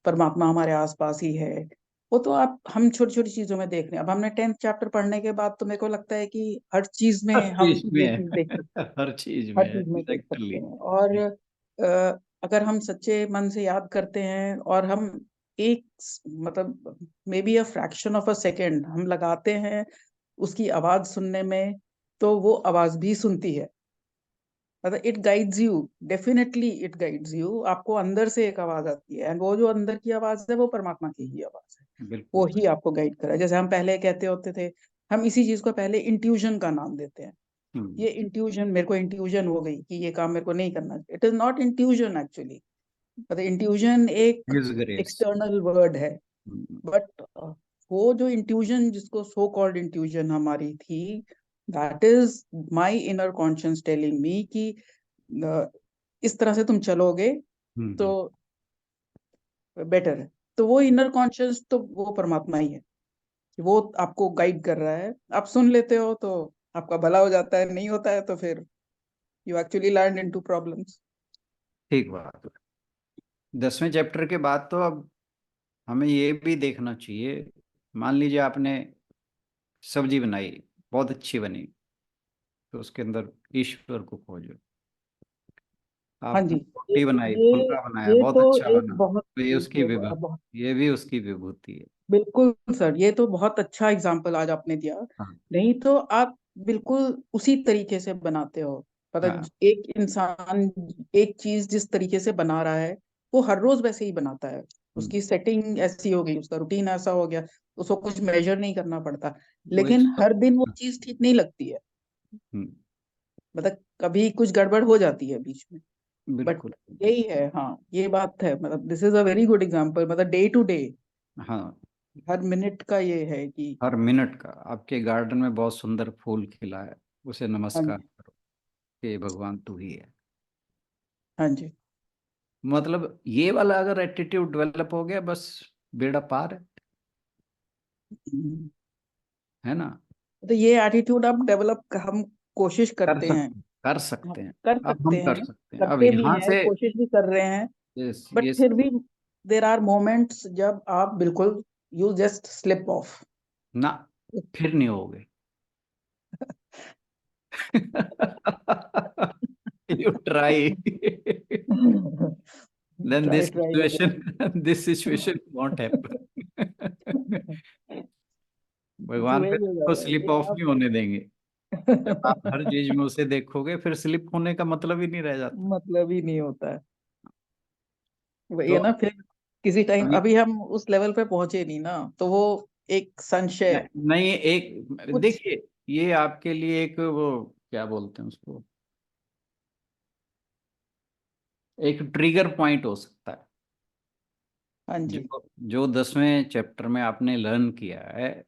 परमात्मा हमारे आसपास ही है। वो तो आप हम छोटी छोटी चीजों में देख रहे हैं। अब हमने 10th चैप्टर पढ़ने के बाद तो मेरे को लगता है कि हर चीज में हर हम चीज ये में चीज देख सकते हैं, हर चीज में हर चीज में देख सकते एग्जैक्टली। हैं। और अगर हम सच्चे मन से याद करते हैं और हम एक मतलब may be a fraction of a second हम लगाते हैं उसकी आवाज सुनने में, तो वो आवाज भी सुनती है। मतलब it guides you, definitely it guides you. आपको अंदर से एक आवाज आती है, एंड वो जो अंदर की आवाज है वो परमात्मा की ही आवाज है। वो बिल्कुल। ही आपको गाइड करा। जैसे हम पहले कहते होते थे, हम इसी चीज को पहले इंट्यूजन का नाम देते हैं। ये इंट्यूजन, मेरे को इंट्यूजन हो गई कि ये काम मेरे को नहीं करना। It is not intuition actually. मतलब इंट्यूजन एक हिज ग्रेस। एक्सटर्नल वर्ड है। बट वो जो इंट्यूजन, जिसको सो कॉल्ड इंट्यूजन हमारी थी, that is my inner conscious telling me कि इस तरह से तुम चलोगे तो बेटर है। तो वो इनर कॉन्शियस तो वो परमात्मा ही है, वो आपको गाइड कर रहा है। आप सुन लेते हो तो आपका भला हो जाता है, नहीं होता है तो फिर you actually land into problems. ठीक बात है। 10वें चैप्टर के बाद तो अब हमें ये भी देखना चाहिए। मान लीजिए आपने सब्जी बनाई, बहुत अच्छी बनी, तो उसके अंदर ईश्वर को खोजो। हाँ जी, आपने ये रोटी बनाई, ये फुल्का बनाया, ये बहुत तो अच्छा एक बना, बहुत तो ये उसकी विभूति, बहुत ये भी उसकी विभूति है। बिल्कुल सर, ये तो बहुत अच्छा एग्जाम्पल आज आपने दिया। हाँ नहीं तो आप बिल्कुल उसी तरीके से बनाते हो। पता, हाँ। एक इंसान एक चीज जिस तरीके से बना रहा है वो हर रोज वैसे ही बनाता है। उसकी सेटिंग ऐसी हो गई, उसका रूटीन ऐसा हो गया, उसको कुछ मेजर नहीं करना पड़ता। वही लेकिन सब। हर दिन वो चीज ठीक नहीं लगती है। मतलब कभी कुछ गड़बड़ हो जाती है बीच में। बट बिल्कुल। यही है, हाँ ये बात है। मतलब this is a very good example. मतलब डे टू डे, हाँ, हर मिनट का ये है कि हर मिनट का। आपके गार्डन में बहुत सुंदर फूल खिला है, उसे हाँ नमस्कार जी, करो कि भगवान तू ही है। हाँ जी। मतलब ये वाला अगर एटीट्यूड डेवलप हो गया, बस बेड़ा पार हम्म। है ना। तो ये एटीट्यूड अब डेवलप हम कोशिश कर करते हैं, सकते कर हम सकते हैं। कर अब हम सकते कर हैं, सकते हैं अब करते भी यहाँ हैं, से। कोशिश भी कर रहे हैं। बट ये फिर भी देर आर मोमेंट्स जब आप बिल्कुल यू जस्ट स्लिप ऑफ। ना, फिर नहीं होगे। You try. Then try this try again. situation, this situation won't happen. भगवान वही फिर हो आपको जाता है स्लिप कि ऑफ आप नहीं होने देंगे। जब आप हर चीज में उसे देखोगे, फिर स्लिप होने का मतलब ही नहीं रह जाता। मतलब ही नहीं होता है। वही तो है ना, फिर किसी टाइम अभी अभी हम उस लेवल पे पहुंचे नहीं ना, तो वो एक संशय नहीं, एक कुछ। देखिए, ये आपके लिए एक वो क्या बोलते हैं उसको, एक ट्रिगर पॉइंट हो सकता है। हाँ जी, जो 10वें चैप्टर में आपने लर्न किया है,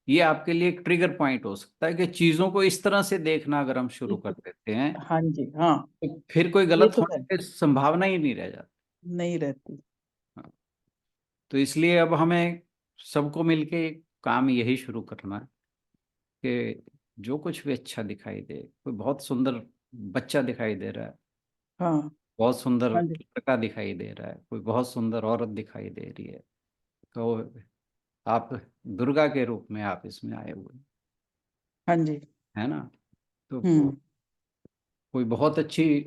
ये आपके लिए एक ट्रिगर पॉइंट हो सकता है कि चीजों को इस तरह से देखना अगर हम शुरू कर देते हैं हाँ जी, हाँ, तो फिर कोई ये गलत तो होने है, की संभावना ही नहीं रह जाती। नहीं रहती। हाँ। तो इसलिए अब हमें सबको मिलके काम यही शुरू करना है कि जो कुछ भी अच्छा दिखाई दे, कोई बहुत सुंदर बच्चा दिखाई दे रहा है, हाँ, बहुत सुंदर हाँ जी, लड़का दिखाई दे रहा है, कोई बहुत सुंदर औरत दिखाई दे रही है, तो आप दुर्गा के रूप में आप इसमें आए हुए हैं, हाँ जी, है ना। तो हम्म, कोई बहुत अच्छी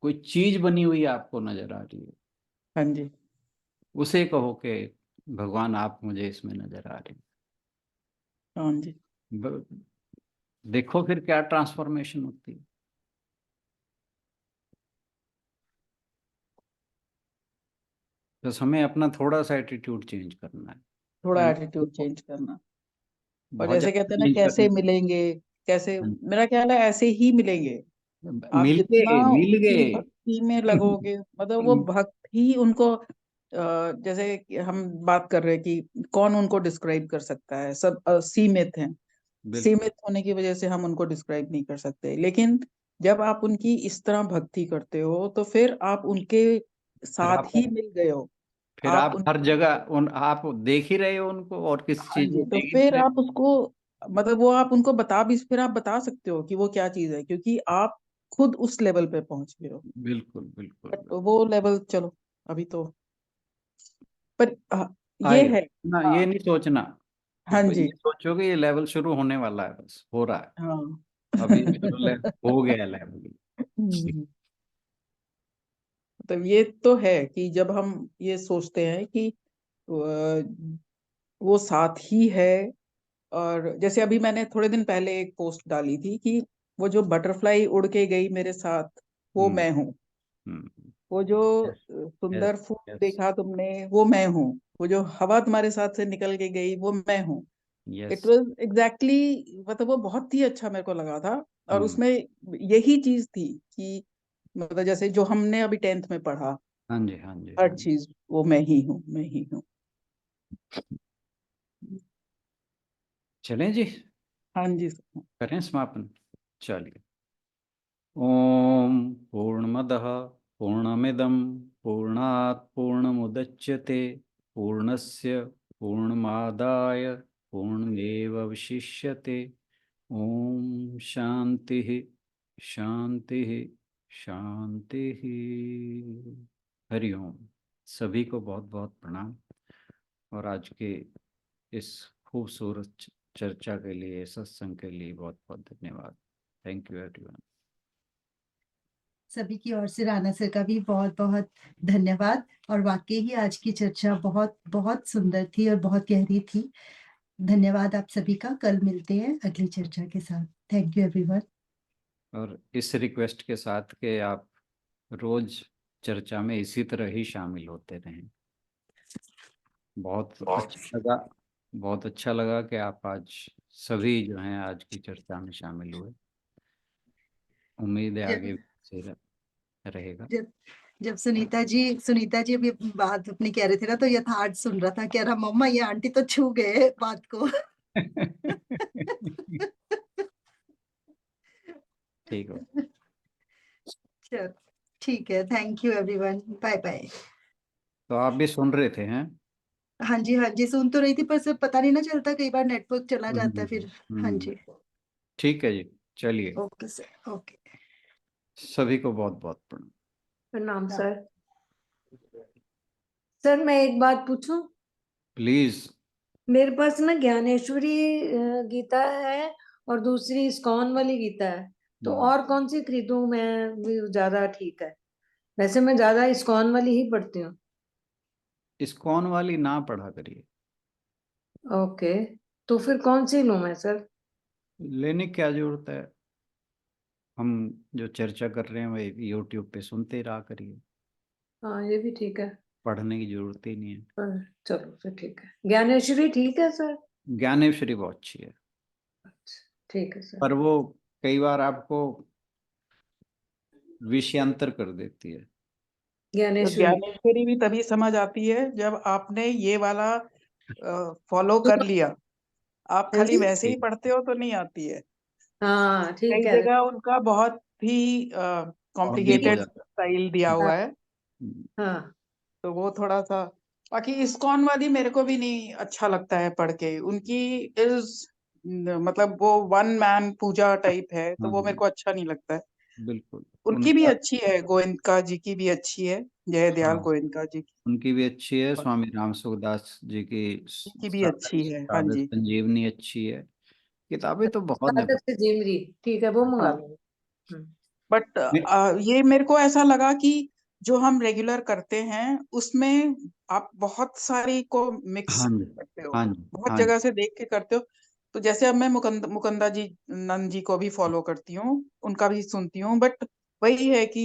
कोई चीज बनी हुई आपको नजर आ रही है, हाँ जी, उसे कहो कि भगवान आप मुझे इसमें नजर आ रहे हाँ जी, हैं। देखो फिर क्या ट्रांसफॉर्मेशन होती है। बस हमें अपना थोड़ा सा एटीट्यूड चेंज करना है। थोड़ा And एटीट्यूड चेंज करना। और बहुत जैसे ज्यादा कहते हैं ना, चेंज कैसे करना। मिलेंगे, कैसे, हाँ, मेरा ख्याल है ऐसे ही मिलेंगे। आप मिल जितना गए मिल उनकी गए। भक्ति में लगोगे, मतलब वो भक्त ही उनको जैसे कि हम बात कर रहे हैं कि कौन उनको डिस्क्राइब कर सकता है, सब सीमित हैं। बिल्कुल। सीमित होने की वजह से हम उनको डिस्क्राइब नहीं कर सकते, लेकिन जब आप उनकी इस तरह भक्ति करते हो तो फिर आप उनके फिर साथ आप ही मिल गए हो। फिर आप आप उन हर जगह उन आप देख ही रहे हो उनको, और किस हाँ चीज जी, में तो देख ही फिर रहे आप उसको, मतलब वो आप उनको फिर आप बता सकते हो कि वो क्या चीज है, क्योंकि आप खुद उस लेवल पे पहुंच गए हो। हो। बिल्कुल बिल्कुल बट बिल्कुल। वो लेवल चलो अभी तो, पर ये आएगा है। ना, हाँ, ये नहीं सोचना कि हाँ ये जी, सोचो कि ये लेवल शुरू होने वाला है, बस हो रहा है। हाँ। अभी शुरू हो गया लेवल। हम्म, तो ये तो है कि जब हम ये सोचते हैं कि वो साथ ही है। और जैसे अभी मैंने थोड़े दिन पहले एक पोस्ट डाली थी कि वो जो बटरफ्लाई उड़ के गई मेरे साथ, वो हम्म मैं हूँ। हम्म। वो जो यस यस सुंदर फूल यस देखा तुमने, वो मैं हूँ। वो जो हवा तुम्हारे साथ से निकल के गई, वो मैं हूँ। यस। इट वाज एग्जैक्टली, मतलब वो बहुत ही अच्छा मेरे को लगा था। और हम्म। उसमें यही चीज थी कि मतलब जैसे जो हमने अभी 10th में पढ़ा, हाँ जी हाँ जी हाँ हर जी। चीज वो मैं ही हूँ, मैं ही हूँ। चलें जी, हाँ जी, करें समापन। चलिए। ओम पूर्णमदः पूर्णमिदं पूर्णात् पूर्णमुदच्यते पूर्णस्य पूर्णमादाय पूर्णमेवावशिष्यते। ओम शांति शांति शांति। हरि ओम। सभी को बहुत बहुत प्रणाम, और आज के इस खूबसूरत चर्चा के लिए, सत्संग के लिए बहुत बहुत धन्यवाद। Thank you everyone. सभी की ओर से राणा सर का भी बहुत बहुत धन्यवाद। और वाकई ही आज की चर्चा बहुत बहुत सुंदर थी और बहुत गहरी थी। धन्यवाद आप सभी का। कल मिलते हैं अगली चर्चा के साथ। Thank you everyone. और इस रिक्वेस्ट के साथ कि आप रोज चर्चा में इसी तरह ही शामिल होते रहें। बहुत अच्छा लगा, बहुत अच्छा लगा कि आप आज सभी जो हैं आज की चर्चा में शामिल हुए। उम्मीद है जब आगे भी ऐसे रहेगा। जब जब सुनीता जी अभी बात अपनी कह रहे थे ना, तो यथार्थ सुन रहा था, कह रहा मम्मा ये आंटी तो छू गए बात को। ठीक हो। चलो ठीक है। Thank you everyone. Bye bye. तो आप भी सुन रहे थे हैं? हाँ जी सुन तो रही थी, पर सिर्फ पता नहीं ना चलता, कई बार नेटवर्क चला जाता है फिर। हाँ हम्म। जी। ठीक है जी, चलिए। Okay sir. ओके। सभी को बहुत बहुत प्रणाम। प्रणाम सर। सर मैं एक बात पूछूं? प्लीज। मेरे पास ना ज्ञानेश्वरी गीता है और दूसरी इस्कॉन वाली गीता है, तो और कौन सी खरीदूं मैं ज्यादा ठीक है? वैसे मैं ज्यादा इस्कॉन वाली ही पढ़ती हूँ। इस्कॉन वाली ना पढ़ा करिए। ओके, तो फिर कौन सी लूं मैं सर? लेने की क्या जरूरत है? हम जो चर्चा कर रहे हैं वही यूट्यूब पे सुनते रहा करिए। हाँ ये भी ठीक है। पढ़ने की जरूरत ही नहीं है। चलो फिर ठीक है, ज्ञानेश्वरी ठीक है सर। ज्ञानेश्वरी बहुत अच्छी है, ठीक है सर। पर वो कई बार आपको विषयांतर कर देती है। तो ज्ञानेश्वरी। ज्ञानेश्वरी भी तभी समझ आती है जब आपने ये वाला फॉलो कर लिया। आप हाँ खाली जी। वैसे ही पढ़ते हो तो नहीं आती है। हाँ ठीक कई कह रहे जगह उनका बहुत ही और deep हो कॉम्प्लिकेटेड जाता स्टाइल दिया हैं। हुआ है, हाँ तो वो थोड़ा सा। बाकी इस्कॉन वाली मेरे को भी नहीं अच्छा लगता है पढ़ के। उनकी इज मतलब वो वन मैन पूजा टाइप है, तो वो मेरे हाँ को अच्छा नहीं लगता है। बिल्कुल। उनकी भी उनका अच्छी है, गोयनका जी की भी अच्छी है, जय दयाल हाँ गोयनका जी की। उनकी भी अच्छी है। और स्वामी राम सुखदास जी की की भी अच्छी है, हाँ साधक जी। संजीवनी अच्छी है। किताबें तो बहुत है। साधक से जिमरी, ठीक है वो मंगा हाँ, लूंगी। बट मे- ये मेरे को ऐसा लगा कि जो हम रेगुलर करते हैं उसमें आप बहुत सारी को मिक्स हाँ जी करते हो, हाँ जी बहुत हाँ जगह जी से देख के करते हो। तो जैसे अब मैं मुकुंदा जी नंद जी को भी फॉलो करती हूँ, उनका भी सुनती हूँ, बट वही है कि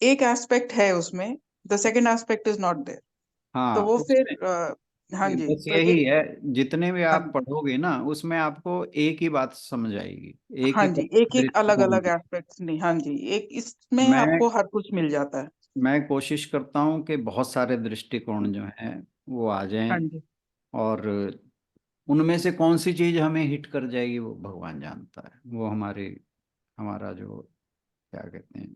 एक एस्पेक्ट है उसमें, the second aspect is not there. तो हाँ वो उसमें फिर हाँ जी, बस तो यही एक है। जितने भी हाँ आप पढ़ोगे ना उसमें आपको एक ही बात समझ आएगी, एक हाँ ही जी, एक एक अलग दृष्टिकोण। अलग एस्पेक्ट्स नहीं, हाँ जी, एक इसमें मैं आपको हर कुछ मिल जाता है। मैं कोशिश करता हूँ कि बहुत सारे दृष्टिकोण जो हैं वो आ हाँ जाएं, जी, और उनमें से कौन सी चीज हमें हिट कर जाएगी वो भगवान जानता है। वो हमारा जो क्या कहते हैं,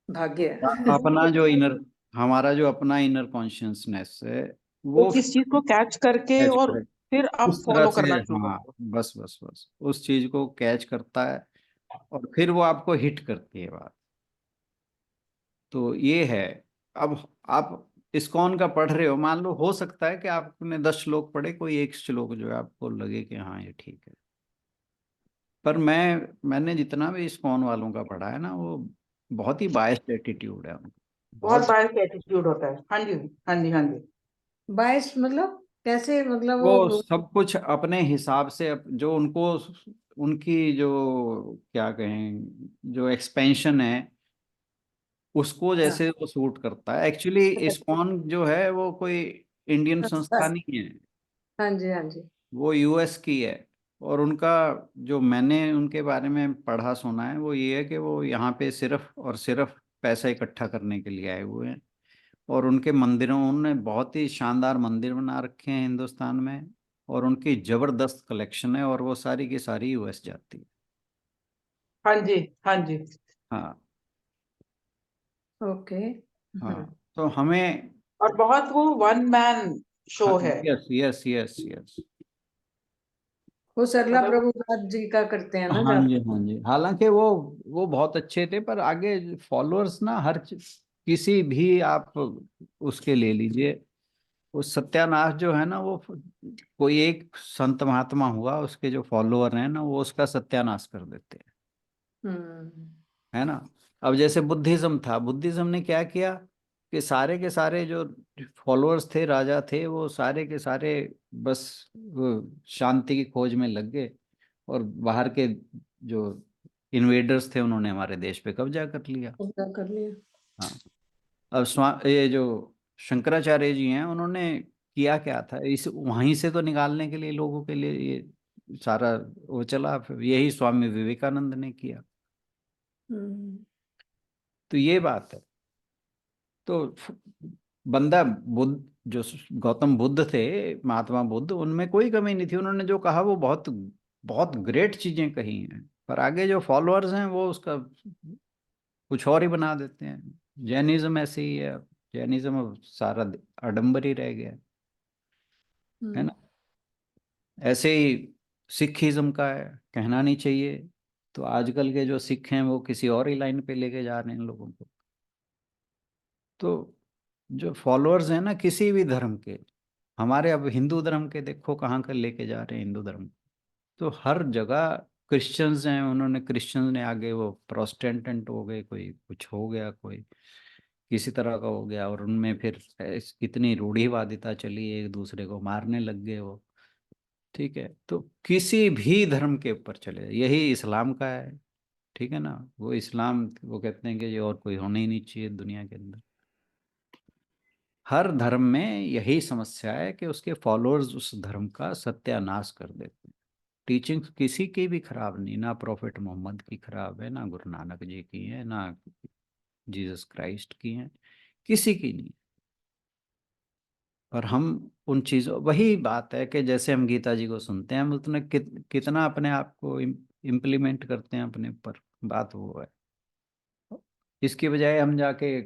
भाग्य है। अपना जो इनर हमारा जो अपना इनर कॉन्शियसनेस है वो वो किस चीज को कैच करके कैच और करे फिर आप उस तरह फॉलो से। करना शुरू हाँ करते हो। बस बस बस उस चीज को कैच करता है और फिर वो आपको हिट करती है बात। तो ये है। अब आप इस्कॉन का पढ़ रहे हो, मान लो हो सकता है कि आपने 10 श्लोक पढ़े, कोई एक श्लोक जो है आपको लगे कि हाँ ये ठीक है। पर मैंने जितना भी इस्कॉन वालों का पढ़ा है ना, वो बहुत ही बायस्ड एटीट्यूड है उनका। बहुत बहुत बायस एटीट्यूड होता है, हाँ जी, हाँ जी, हाँ जी। बाईस मतलब कैसे, मतलब वो वो सब कुछ अपने हिसाब से जो उनको उनकी जो क्या कहें जो एक्सपेंशन है उसको हाँ जैसे वो सूट करता है। एक्चुअली इस्कॉन जो है वो कोई इंडियन संस्था संस्था है। नहीं है, हाँ जी हाँ जी। वो यूएस की है। और उनका जो मैंने उनके बारे में पढ़ा सुना है वो ये है कि वो यहाँ पे सिर्फ और सिर्फ पैसा इकट्ठा करने के लिए आए हुए हैं। और उनके मंदिरों उन्होंने बहुत ही शानदार मंदिर बना रखे हैं हिंदुस्तान में, और उनकी जबरदस्त कलेक्शन है, और वो सारी की सारी यूएस जाती है। हाँ जी, हाँ जी। हाँ ओके। हाँ। तो हमें और बहुत वो वन मैन शो हाँ है, यस यस यस यस। वो सरला मतलब प्रभुपाद जी का करते हैं ना हाँ जी ज्यादा। हाँ जी। हालांकि वो बहुत अच्छे थे, पर आगे फॉलोअर्स ना किसी भी आप उसके ले लीजिए, वो सत्यानाश जो है ना, वो कोई एक संत महात्मा हुआ, उसके जो फॉलोअर हैं ना वो उसका सत्यानाश कर देते हैं, हम्म। है ना। अब जैसे बुद्धिज्म था, बुद्धिज्म ने क्या किया कि सारे के सारे जो फॉलोअर्स थे, राजा थे, वो सारे के सारे बस वो शांति की खोज में लग गए, और बाहर के जो इन्वेडर्स थे उन्होंने हमारे देश पे कब्जा कर लिया। क्या कर लिया। हाँ। अब ये जो शंकराचार्य जी हैं उन्होंने किया क्या था, इस वहीं से तो निकालने के लिए लोगों के लिए ये सारा वो चला, फिर यही स्वामी विवेकानंद ने किया। हम्म। तो ये बात है। तो बंदा बुद्ध जो गौतम बुद्ध थे, महात्मा बुद्ध, उनमें कोई कमी नहीं थी। उन्होंने जो कहा वो बहुत बहुत ग्रेट चीजें कही हैं, पर आगे जो फॉलोअर्स हैं वो उसका कुछ और ही बना देते हैं। जैनिज्म ऐसे ही है। जैनिज्म अब सारा आडंबर ही रह गया है हम्म। ना। ऐसे ही सिखिज्म का है, कहना नहीं चाहिए। तो आजकल के जो सिख हैं वो किसी और ही लाइन पे लेके जा रहे हैं लोगों को। तो जो फॉलोअर्स हैं ना किसी भी धर्म के, हमारे अब हिंदू धर्म के देखो कहाँ कर लेके जा रहे हैं हिंदू धर्म। तो हर जगह क्रिश्चियंस हैं, उन्होंने क्रिश्चियंस ने आगे वो प्रोटेस्टेंट हो गए, कोई कुछ हो गया, कोई किसी तरह का हो गया, और उनमें फिर इतनी रूढ़िवादिता चली, एक दूसरे को मारने लग गए वो। ठीक है, तो किसी भी धर्म के ऊपर चले, यही इस्लाम का है। ठीक है ना। वो इस्लाम वो कहते हैं कि ये और कोई होना ही नहीं चाहिए दुनिया के अंदर। हर धर्म में यही समस्या है कि उसके फॉलोअर्स उस धर्म का सत्यानाश कर देते हैं। टीचिंग किसी की भी खराब नहीं, ना प्रॉफिट मोहम्मद की खराब है, ना गुरु नानक जी की है, ना जीसस क्राइस्ट की हैं, किसी की नहीं। और हम उन चीज़ों, वही बात है कि जैसे हम गीता जी को सुनते हैं, हम उतना कितना अपने आप को इम्प्लीमेंट करते हैं अपने ऊपर, बात वो है। इसकी बजाय हम जाके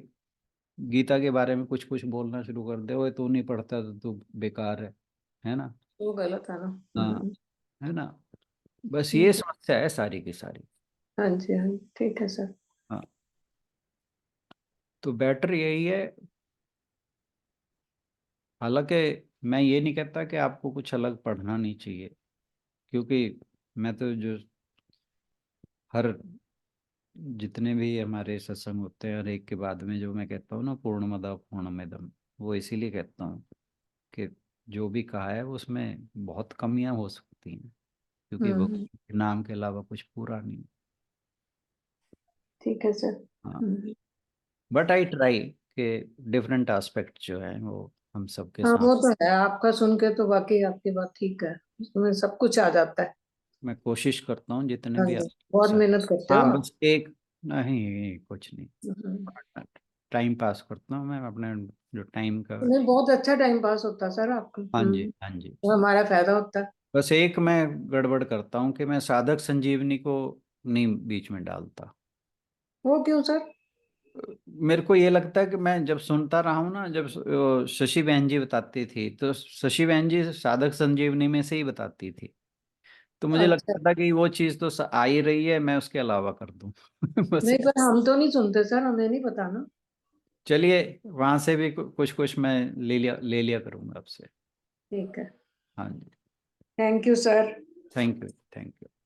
गीता के बारे में कुछ कुछ बोलना शुरू कर दे, वो तू नहीं पढ़ता तो तू बेकार है ना। वो गलत है ना। हाँ, है ना। बस ठीक ये है। समस्या है सारी की सारी। हाँ जी, हाँ जी, ठीक है सर। हाँ, तो बेटर यही है। हालांकि मैं ये नहीं कहता कि आपको कुछ अलग पढ़ना नहीं चाहिए, क्योंकि मैं तो जो हर जितने भी हमारे सत्संग होते हैं, हर एक के बाद में जो मैं कहता हूँ ना, पूर्णमदा पूर्णमिदम, वो इसीलिए कहता हूँ कि जो भी कहा है उसमें बहुत कमियां हो सकती हैं, क्योंकि वो नाम के अलावा कुछ पूरा नहीं। ठीक है सर। हाँ, बट आई ट्राई कि डिफरेंट एस्पेक्ट जो है वो हम सबके हाँ, वो साथ, तो है, आपका सुन के तो वाकई आपकी बात ठीक है, उसमें सब कुछ आ जाता है। मैं कोशिश करता हूँ जितने हाँ भी जी, बहुत मेहनत करते हो हाँ, आप। बस एक नहीं, कुछ नहीं, टाइम पास करता हूँ मैं अपने जो टाइम का। नहीं, बहुत अच्छा टाइम पास होता है सर आपका। हाँ जी, हाँ जी। तो हमारा फायदा होता है। बस एक मैं गड़बड़ करता हूँ कि मैं साधक संजीवनी को नहीं बीच में डालता। वो क्यों सर? मेरे को ये लगता है कि मैं जब सुनता रहा हूँ ना, जब शशि बहन जी बताती थी, तो शशि बहन जी साधक संजीवनी में से ही बताती थी, तो मुझे अच्छा। लगता था कि वो चीज़ तो आ ही रही है, मैं उसके अलावा कर दूं। बस। नहीं, पर हम तो नहीं सुनते सर, हमें नहीं पता ना। चलिए, वहां से भी कुछ कुछ मैं ले लिया करूंगा आपसे। ठीक है। हाँ जी। Thank you sir. Thank you, thank you.